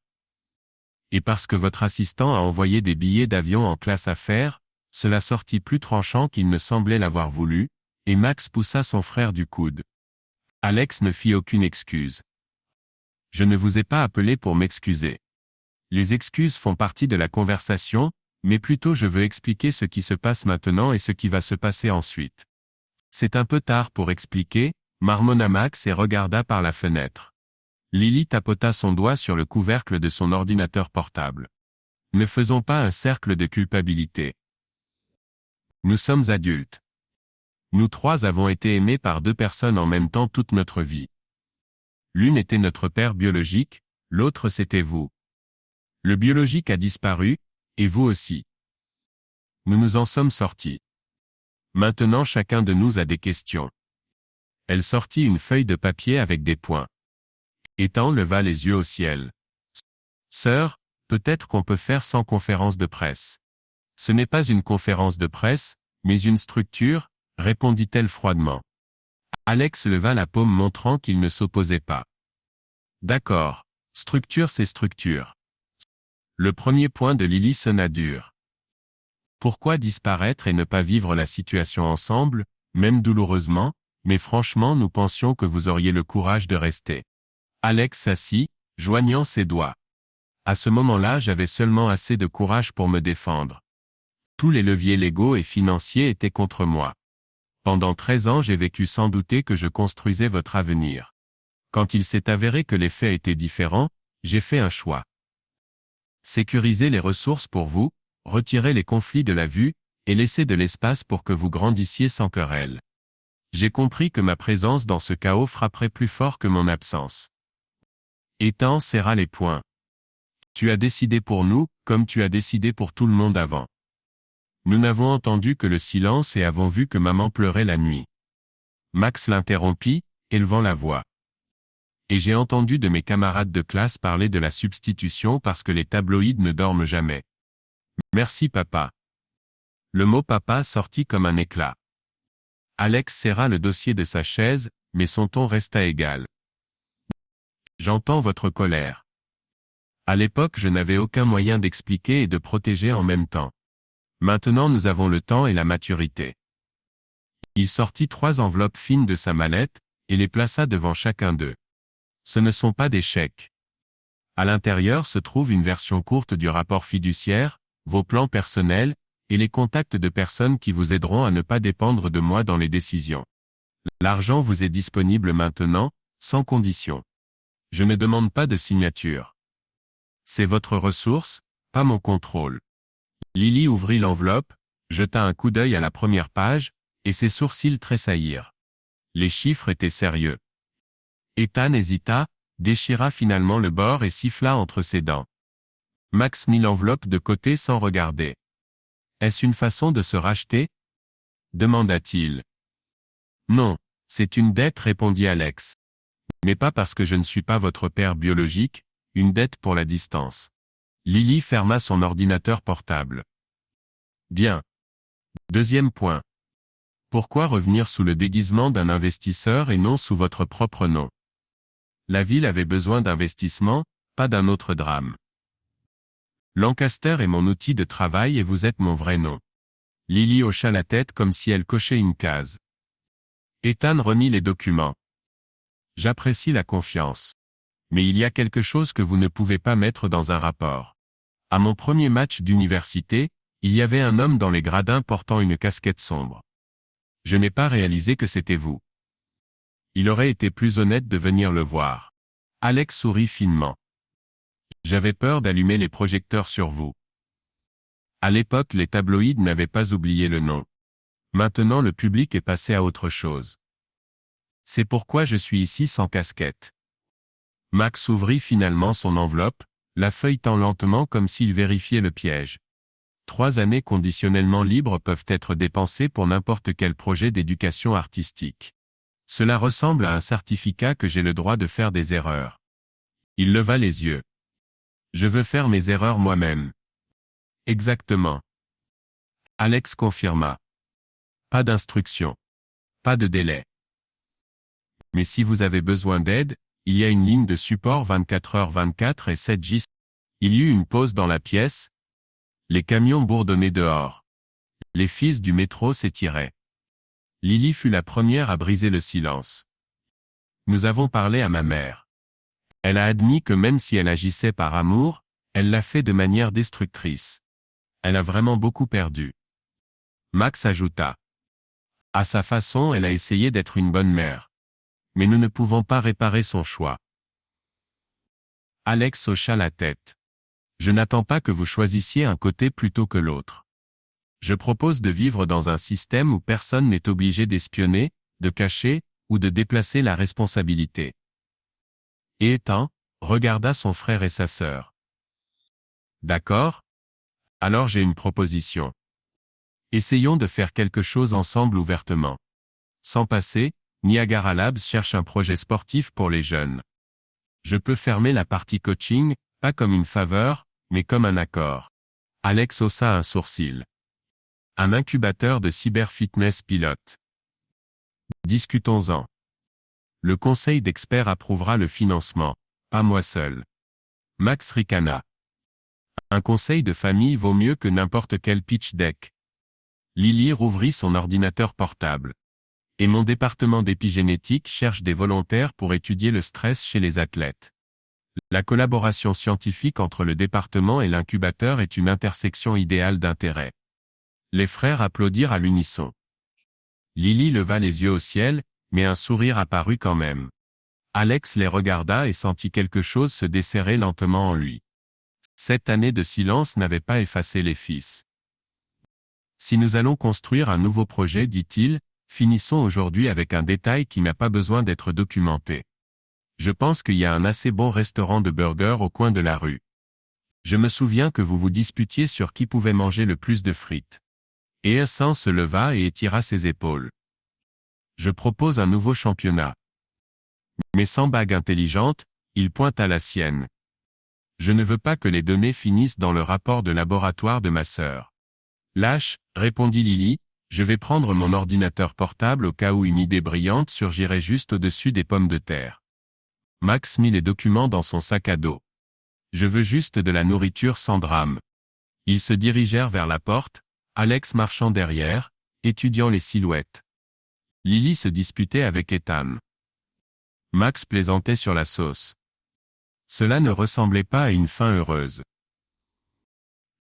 « Et parce que votre assistant a envoyé des billets d'avion en classe affaires, cela sortit plus tranchant qu'il ne semblait l'avoir voulu, et Max poussa son frère du coude. Alex ne fit aucune excuse. « Je ne vous ai pas appelé pour m'excuser. Les excuses font partie de la conversation, mais plutôt je veux expliquer ce qui se passe maintenant et ce qui va se passer ensuite. » C'est un peu tard pour expliquer, marmonna Max et regarda par la fenêtre. Lily tapota son doigt sur le couvercle de son ordinateur portable. « Ne faisons pas un cercle de culpabilité. Nous sommes adultes. Nous 3 avons été aimés par 2 personnes en même temps toute notre vie. L'une était notre père biologique, l'autre c'était vous. Le biologique a disparu, et vous aussi. Nous nous en sommes sortis. Maintenant chacun de nous a des questions. » Elle sortit une feuille de papier avec des points. Ethan leva les yeux au ciel. « Sœur, peut-être qu'on peut faire sans conférence de presse. » « Ce n'est pas une conférence de presse, mais une structure, » répondit-elle froidement. Alex leva la paume montrant qu'il ne s'opposait pas. « D'accord. Structure c'est structure. » Le premier point de Lily sonna dur. Pourquoi disparaître et ne pas vivre la situation ensemble, même douloureusement, mais franchement nous pensions que vous auriez le courage de rester. Alex s'assit, joignant ses doigts. À ce moment-là, j'avais seulement assez de courage pour me défendre. Tous les leviers légaux et financiers étaient contre moi. Pendant 13 ans, j'ai vécu sans douter que je construisais votre avenir. Quand il s'est avéré que les faits étaient différents, j'ai fait un choix. Sécuriser les ressources pour vous, retirer les conflits de la vue, et laisser de l'espace pour que vous grandissiez sans querelle. J'ai compris que ma présence dans ce chaos frapperait plus fort que mon absence. Ethan serra les poings. Tu as décidé pour nous, comme tu as décidé pour tout le monde avant. Nous n'avons entendu que le silence et avons vu que maman pleurait la nuit. Max l'interrompit, élevant la voix. Et j'ai entendu de mes camarades de classe parler de la substitution parce que les tabloïds ne dorment jamais. Merci papa. Le mot papa sortit comme un éclat. Alex serra le dossier de sa chaise, mais son ton resta égal. J'entends votre colère. À l'époque, je n'avais aucun moyen d'expliquer et de protéger en même temps. Maintenant nous avons le temps et la maturité. Il sortit 3 enveloppes fines de sa mallette, et les plaça devant chacun d'eux. Ce ne sont pas des chèques. À l'intérieur se trouve une version courte du rapport fiduciaire, vos plans personnels, et les contacts de personnes qui vous aideront à ne pas dépendre de moi dans les décisions. L'argent vous est disponible maintenant, sans condition. Je ne demande pas de signature. C'est votre ressource, pas mon contrôle. Lily ouvrit l'enveloppe, jeta un coup d'œil à la première page, et ses sourcils tressaillirent. Les chiffres étaient sérieux. Ethan hésita, déchira finalement le bord et siffla entre ses dents. Max mit l'enveloppe de côté sans regarder. Est-ce une façon de se racheter? Demanda-t-il. Non, c'est une dette, répondit Alex. Mais pas parce que je ne suis pas votre père biologique, une dette pour la distance. Lily ferma son ordinateur portable. Bien. Deuxième point. Pourquoi revenir sous le déguisement d'un investisseur et non sous votre propre nom? La ville avait besoin d'investissement, pas d'un autre drame. Lancaster est mon outil de travail et vous êtes mon vrai nom. Lily hocha la tête comme si elle cochait une case. Ethan remit les documents. J'apprécie la confiance. Mais il y a quelque chose que vous ne pouvez pas mettre dans un rapport. À mon premier match d'université, il y avait un homme dans les gradins portant une casquette sombre. Je n'ai pas réalisé que c'était vous. Il aurait été plus honnête de venir le voir. Alex sourit finement. J'avais peur d'allumer les projecteurs sur vous. À l'époque, les tabloïds n'avaient pas oublié le nom. Maintenant, le public est passé à autre chose. C'est pourquoi je suis ici sans casquette. Max ouvrit finalement son enveloppe, la feuilletant lentement comme s'il vérifiait le piège. 3 années conditionnellement libres peuvent être dépensées pour n'importe quel projet d'éducation artistique. Cela ressemble à un certificat que j'ai le droit de faire des erreurs. Il leva les yeux. Je veux faire mes erreurs moi-même. Exactement. Alex confirma. Pas d'instruction. Pas de délai. Mais si vous avez besoin d'aide, il y a une ligne de support 24h24 et 7 jours. Il y eut une pause dans la pièce. Les camions bourdonnaient dehors. Les fils du métro s'étiraient. Lily fut la première à briser le silence. Nous avons parlé à ma mère. Elle a admis que même si elle agissait par amour, elle l'a fait de manière destructrice. Elle a vraiment beaucoup perdu. Max ajouta. À sa façon, elle a essayé d'être une bonne mère. Mais nous ne pouvons pas réparer son choix. Alex hocha la tête. Je n'attends pas que vous choisissiez un côté plutôt que l'autre. Je propose de vivre dans un système où personne n'est obligé d'espionner, de cacher, ou de déplacer la responsabilité. Et Ethan regarda son frère et sa sœur. D'accord? Alors j'ai une proposition. Essayons de faire quelque chose ensemble ouvertement. Sans passer, Niagara Labs cherche un projet sportif pour les jeunes. Je peux fermer la partie coaching, pas comme une faveur, mais comme un accord. Alex haussa un sourcil. Un incubateur de cyberfitness pilote. Discutons-en. Le conseil d'experts approuvera le financement, pas moi seul. Max ricana. Un conseil de famille vaut mieux que n'importe quel pitch deck. Lily rouvrit son ordinateur portable. Et mon département d'épigénétique cherche des volontaires pour étudier le stress chez les athlètes. La collaboration scientifique entre le département et l'incubateur est une intersection idéale d'intérêts. Les frères applaudirent à l'unisson. Lily leva les yeux au ciel, mais un sourire apparut quand même. Alex les regarda et sentit quelque chose se desserrer lentement en lui. Cette année de silence n'avait pas effacé les fils. Si nous allons construire un nouveau projet, dit-il, finissons aujourd'hui avec un détail qui n'a pas besoin d'être documenté. Je pense qu'il y a un assez bon restaurant de burgers au coin de la rue. Je me souviens que vous vous disputiez sur qui pouvait manger le plus de frites. Et Hassan se leva et étira ses épaules. Je propose un nouveau championnat. Mais sans bague intelligente, il pointe à la sienne. Je ne veux pas que les données finissent dans le rapport de laboratoire de ma sœur. Lâche, répondit Lily, je vais prendre mon ordinateur portable au cas où une idée brillante surgirait juste au-dessus des pommes de terre. Max mit les documents dans son sac à dos. Je veux juste de la nourriture sans drame. Ils se dirigèrent vers la porte, Alex marchant derrière, étudiant les silhouettes. Lily se disputait avec Ethan. Max plaisantait sur la sauce. Cela ne ressemblait pas à une fin heureuse.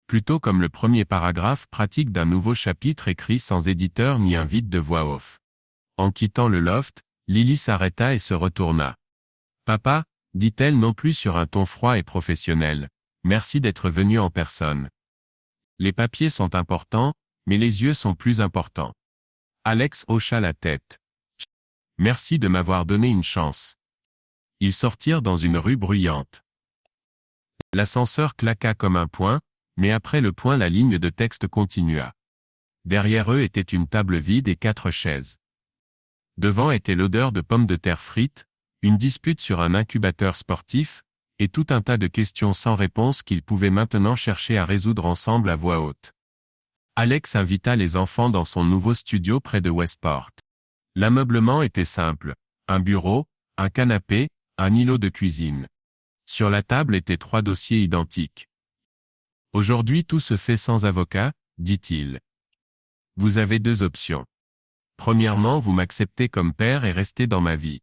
Plutôt comme le premier paragraphe pratique d'un nouveau chapitre écrit sans éditeur ni invite de voix off. En quittant le loft, Lily s'arrêta et se retourna. Papa, dit-elle non plus sur un ton froid et professionnel, merci d'être venu en personne. Les papiers sont importants, mais les yeux sont plus importants. Alex hocha la tête. Merci de m'avoir donné une chance. Ils sortirent dans une rue bruyante. L'ascenseur claqua comme un poing, mais après le point la ligne de texte continua. Derrière eux était une table vide et 4 chaises. Devant était l'odeur de pommes de terre frites, une dispute sur un incubateur sportif, et tout un tas de questions sans réponse qu'ils pouvaient maintenant chercher à résoudre ensemble à voix haute. Alex invita les enfants dans son nouveau studio près de Westport. L'ameublement était simple. Un bureau, un canapé, un îlot de cuisine. Sur la table étaient 3 dossiers identiques. Aujourd'hui tout se fait sans avocat, dit-il. Vous avez 2 options. Premièrement, vous m'acceptez comme père et restez dans ma vie.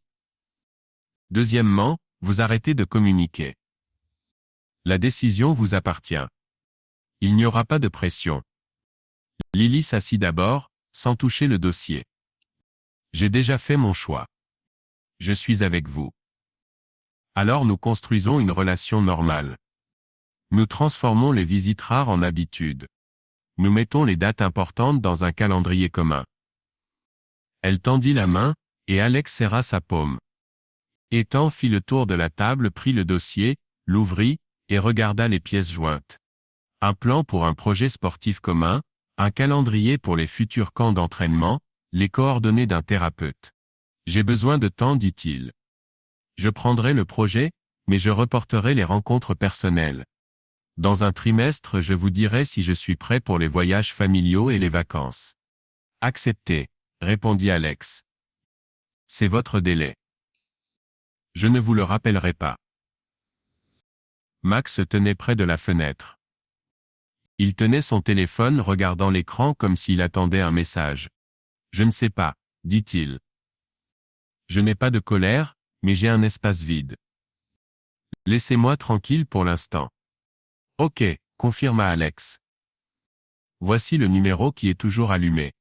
Deuxièmement, vous arrêtez de communiquer. La décision vous appartient. Il n'y aura pas de pression. Lily s'assit d'abord, sans toucher le dossier. J'ai déjà fait mon choix. Je suis avec vous. Alors nous construisons une relation normale. Nous transformons les visites rares en habitudes. Nous mettons les dates importantes dans un calendrier commun. Elle tendit la main, et Alex serra sa paume. Ethan fit le tour de la table, prit le dossier, l'ouvrit, et regarda les pièces jointes. Un plan pour un projet sportif commun, un calendrier pour les futurs camps d'entraînement, les coordonnées d'un thérapeute. J'ai besoin de temps, dit-il. Je prendrai le projet, mais je reporterai les rencontres personnelles. Dans un trimestre, je vous dirai si je suis prêt pour les voyages familiaux et les vacances. Accepté, répondit Alex. C'est votre délai. Je ne vous le rappellerai pas. Max se tenait près de la fenêtre. Il tenait son téléphone regardant l'écran comme s'il attendait un message. Je ne sais pas, dit-il. Je n'ai pas de colère, mais j'ai un espace vide. Laissez-moi tranquille pour l'instant. Ok, confirma Alex. Voici le numéro qui est toujours allumé.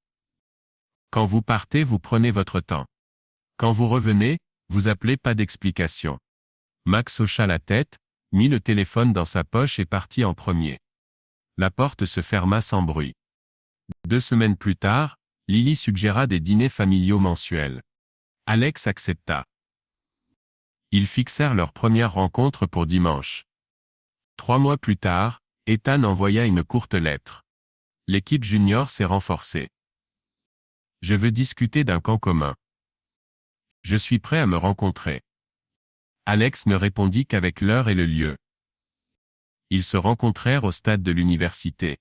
Quand vous partez, vous prenez votre temps. Quand vous revenez, vous appelez, pas d'explication. Max hocha la tête, mit le téléphone dans sa poche et partit en premier. La porte se ferma sans bruit. 2 semaines plus tard, Lily suggéra des dîners familiaux mensuels. Alex accepta. Ils fixèrent leur première rencontre pour dimanche. 3 mois plus tard, Ethan envoya une courte lettre. L'équipe junior s'est renforcée. Je veux discuter d'un camp commun. Je suis prêt à me rencontrer. Alex ne répondit qu'avec l'heure et le lieu. Ils se rencontrèrent au stade de l'université.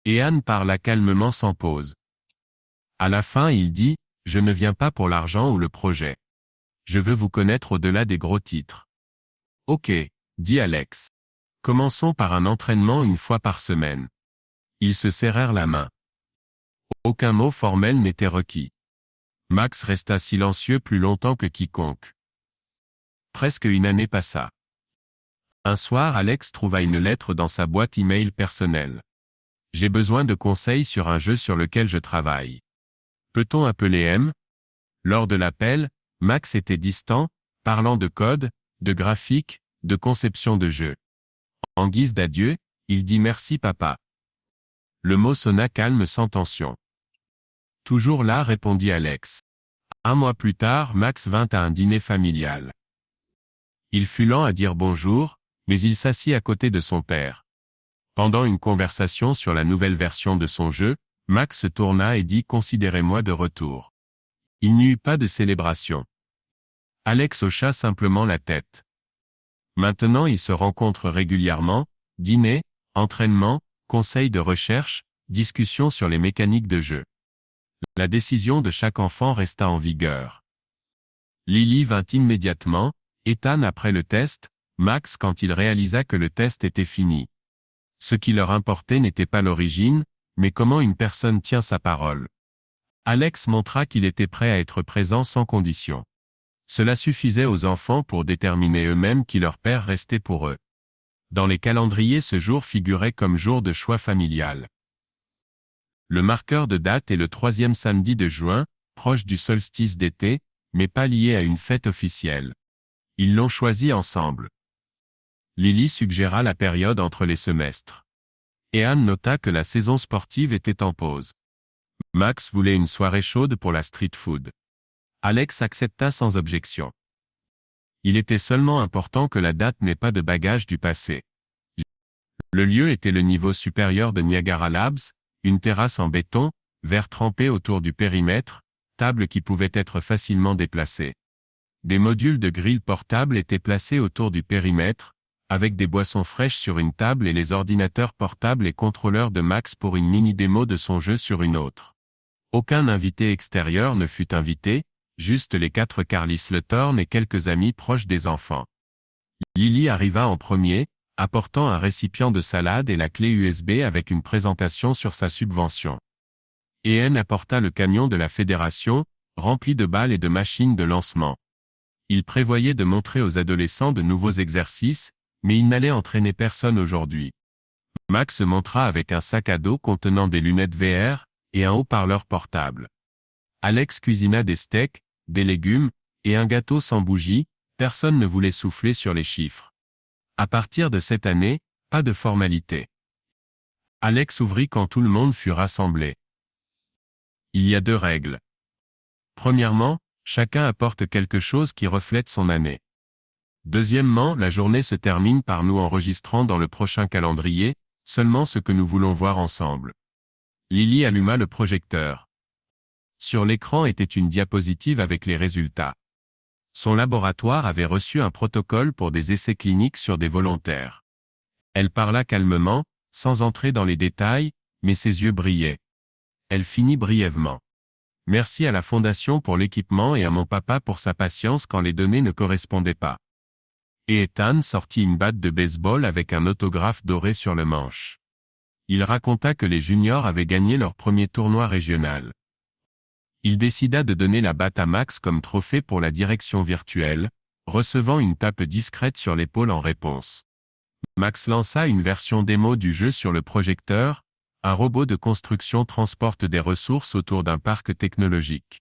Et Anne parla calmement sans pause. À la fin, il dit, « Je ne viens pas pour l'argent ou le projet. Je veux vous connaître au-delà des gros titres. » Ok, dit Alex. Commençons par un entraînement 1 fois par semaine. Ils se serrèrent la main. Aucun mot formel n'était requis. Max resta silencieux plus longtemps que quiconque. Presque une année passa. Un soir, Alex trouva une lettre dans sa boîte email personnelle. J'ai besoin de conseils sur un jeu sur lequel je travaille. Peut-on appeler M? Lors de l'appel, Max était distant, parlant de code, de graphique, de conception de jeu. En guise d'adieu, il dit merci papa. Le mot sonna calme sans tension. Toujours là, répondit Alex. Un mois plus tard, Max vint à un dîner familial. Il fut lent à dire bonjour, mais il s'assit à côté de son père. Pendant une conversation sur la nouvelle version de son jeu, Max se tourna et dit « Considérez-moi de retour ». Il n'y eut pas de célébration. Alex hocha simplement la tête. Maintenant ils se rencontrent régulièrement, dîner, entraînement, conseils de recherche, discussions sur les mécaniques de jeu. La décision de chaque enfant resta en vigueur. Lily vint immédiatement, Ethan après le test, Max quand il réalisa que le test était fini. Ce qui leur importait n'était pas l'origine, mais comment une personne tient sa parole. Alex montra qu'il était prêt à être présent sans condition. Cela suffisait aux enfants pour déterminer eux-mêmes qui leur père restait pour eux. Dans les calendriers ce jour figurait comme jour de choix familial. Le marqueur de date est le 3e samedi de juin, proche du solstice d'été, mais pas lié à une fête officielle. Ils l'ont choisi ensemble. Lily suggéra la période entre les semestres. Et Anne nota que la saison sportive était en pause. Max voulait une soirée chaude pour la street food. Alex accepta sans objection. Il était seulement important que la date n'ait pas de bagages du passé. Le lieu était le niveau supérieur de Niagara Labs, une terrasse en béton, verre trempé autour du périmètre, table qui pouvait être facilement déplacée. Des modules de grill portables étaient placés autour du périmètre, avec des boissons fraîches sur une table et les ordinateurs portables et contrôleurs de Max pour une mini-démo de son jeu sur une autre. Aucun invité extérieur ne fut invité, juste les 4 Carly Slughorn et quelques amis proches des enfants. Lily arriva en premier, apportant un récipient de salade et la clé USB avec une présentation sur sa subvention. Ian apporta le camion de la fédération, rempli de balles et de machines de lancement. Il prévoyait de montrer aux adolescents de nouveaux exercices, mais il n'allait entraîner personne aujourd'hui. Max se montra avec un sac à dos contenant des lunettes VR et un haut-parleur portable. Alex cuisina des steaks, des légumes, et un gâteau sans bougie, personne ne voulait souffler sur les chiffres. À partir de cette année, pas de formalité. Alex ouvrit quand tout le monde fut rassemblé. Il y a 2 règles. Premièrement, chacun apporte quelque chose qui reflète son année. Deuxièmement, la journée se termine par nous enregistrant dans le prochain calendrier, seulement ce que nous voulons voir ensemble. Lily alluma le projecteur. Sur l'écran était une diapositive avec les résultats. Son laboratoire avait reçu un protocole pour des essais cliniques sur des volontaires. Elle parla calmement, sans entrer dans les détails, mais ses yeux brillaient. Elle finit brièvement. Merci à la Fondation pour l'équipement et à mon papa pour sa patience quand les données ne correspondaient pas. Et Ethan sortit une batte de baseball avec un autographe doré sur le manche. Il raconta que les juniors avaient gagné leur premier tournoi régional. Il décida de donner la batte à Max comme trophée pour la direction virtuelle, recevant une tape discrète sur l'épaule en réponse. Max lança une version démo du jeu sur le projecteur, un robot de construction transporte des ressources autour d'un parc technologique.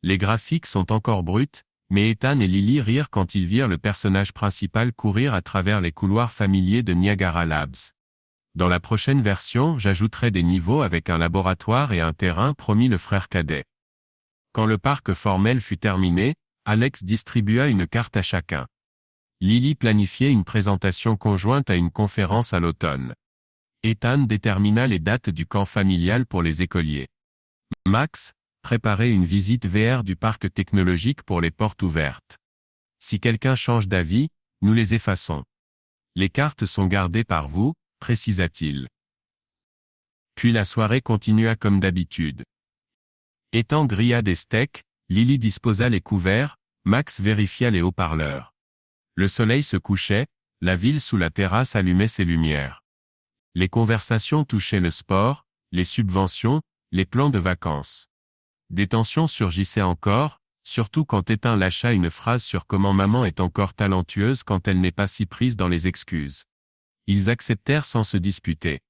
Les graphiques sont encore bruts, mais Ethan et Lily rirent quand ils virent le personnage principal courir à travers les couloirs familiers de Niagara Labs. Dans la prochaine version, j'ajouterai des niveaux avec un laboratoire et un terrain, promit le frère cadet. Quand le parc formel fut terminé, Alex distribua une carte à chacun. Lily planifiait une présentation conjointe à une conférence à l'automne. Ethan détermina les dates du camp familial pour les écoliers. Max préparait une visite VR du parc technologique pour les portes ouvertes. Si quelqu'un change d'avis, nous les effaçons. Les cartes sont gardées par vous, précisa-t-il. Puis la soirée continua comme d'habitude. Ethan grilla des steaks, Lily disposa les couverts, Max vérifia les haut-parleurs. Le soleil se couchait, la ville sous la terrasse allumait ses lumières. Les conversations touchaient le sport, les subventions, les plans de vacances. Des tensions surgissaient encore, Surtout quand Ethan lâcha une phrase sur comment maman est encore talentueuse quand elle n'est pas si prise dans les excuses. Ils acceptèrent sans se disputer.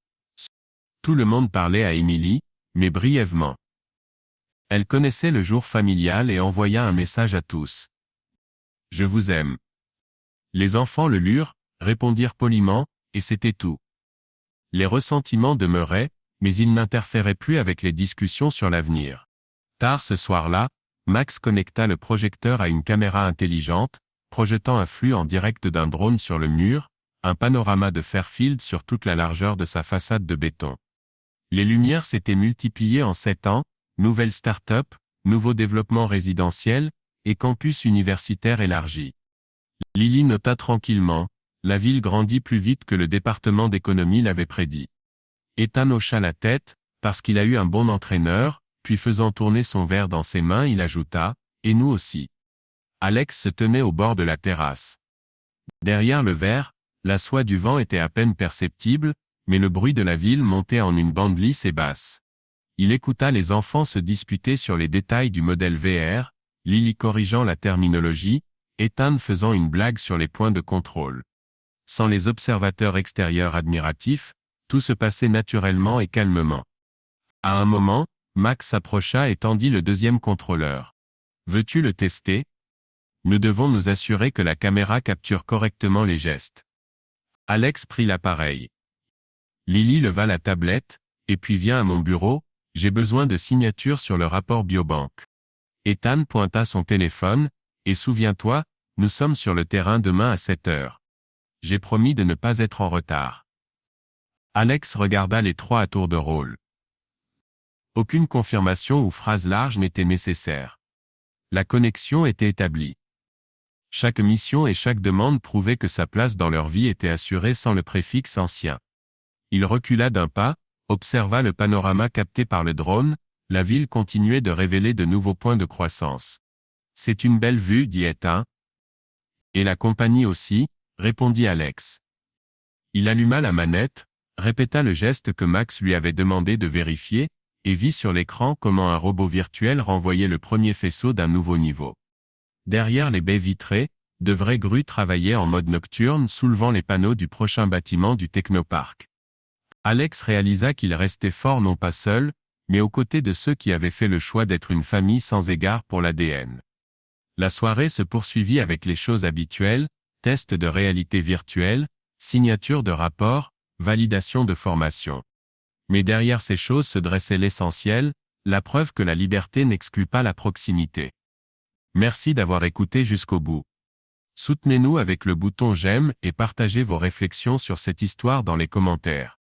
Tout le monde parlait à Emily, mais brièvement. Elle connaissait le jour familial et envoya un message à tous. « Je vous aime. » Les enfants le lurent, répondirent poliment, et c'était tout. Les ressentiments demeuraient, mais ils n'interféraient plus avec les discussions sur l'avenir. Tard ce soir-là, Max connecta le projecteur à une caméra intelligente, projetant un flux en direct d'un drone sur le mur, un panorama de Fairfield sur toute la largeur de sa façade de béton. Les lumières s'étaient multipliées en 7 ans, nouvelles start-up, nouveaux développements résidentiels, et campus universitaires élargis. Lily nota tranquillement, la ville grandit plus vite que le département d'économie l'avait prédit. Ethan hocha la tête, parce qu'il a eu un bon entraîneur, puis faisant tourner son verre dans ses mains il ajouta, « Et nous aussi. » Alex se tenait au bord de la terrasse. Derrière le verre, la soie du vent était à peine perceptible, mais le bruit de la ville montait en une bande lisse et basse. Il écouta les enfants se disputer sur les détails du modèle VR, Lily corrigeant la terminologie, Ethan faisant une blague sur les points de contrôle. Sans les observateurs extérieurs admiratifs, tout se passait naturellement et calmement. À un moment, Max s'approcha et tendit le deuxième contrôleur. « Veux-tu le tester ? Nous devons nous assurer que la caméra capture correctement les gestes. » Alex prit l'appareil. Lily leva la tablette, et puis viens à mon bureau, j'ai besoin de signatures sur le rapport biobank. Ethan pointa son téléphone, et souviens-toi, nous sommes sur le terrain demain à 7 heures. J'ai promis de ne pas être en retard. Alex regarda les trois à tour de rôle. Aucune confirmation ou phrase large n'était nécessaire. La connexion était établie. Chaque mission et chaque demande prouvaient que sa place dans leur vie était assurée sans le préfixe ancien. Il recula d'un pas, observa le panorama capté par le drone, la ville continuait de révéler de nouveaux points de croissance. « C'est une belle vue, dit Ethan. »« Et la compagnie aussi, » répondit Alex. Il alluma la manette, répéta le geste que Max lui avait demandé de vérifier, et vit sur l'écran comment un robot virtuel renvoyait le premier faisceau d'un nouveau niveau. Derrière les baies vitrées, de vraies grues travaillaient en mode nocturne soulevant les panneaux du prochain bâtiment du Technopark. Alex réalisa qu'il restait fort non pas seul, mais aux côtés de ceux qui avaient fait le choix d'être une famille sans égard pour l'ADN. La soirée se poursuivit avec les choses habituelles, tests de réalité virtuelle, signature de rapport, validation de formation. Mais derrière ces choses se dressait l'essentiel, la preuve que la liberté n'exclut pas la proximité. Merci d'avoir écouté jusqu'au bout. Soutenez-nous avec le bouton j'aime et partagez vos réflexions sur cette histoire dans les commentaires.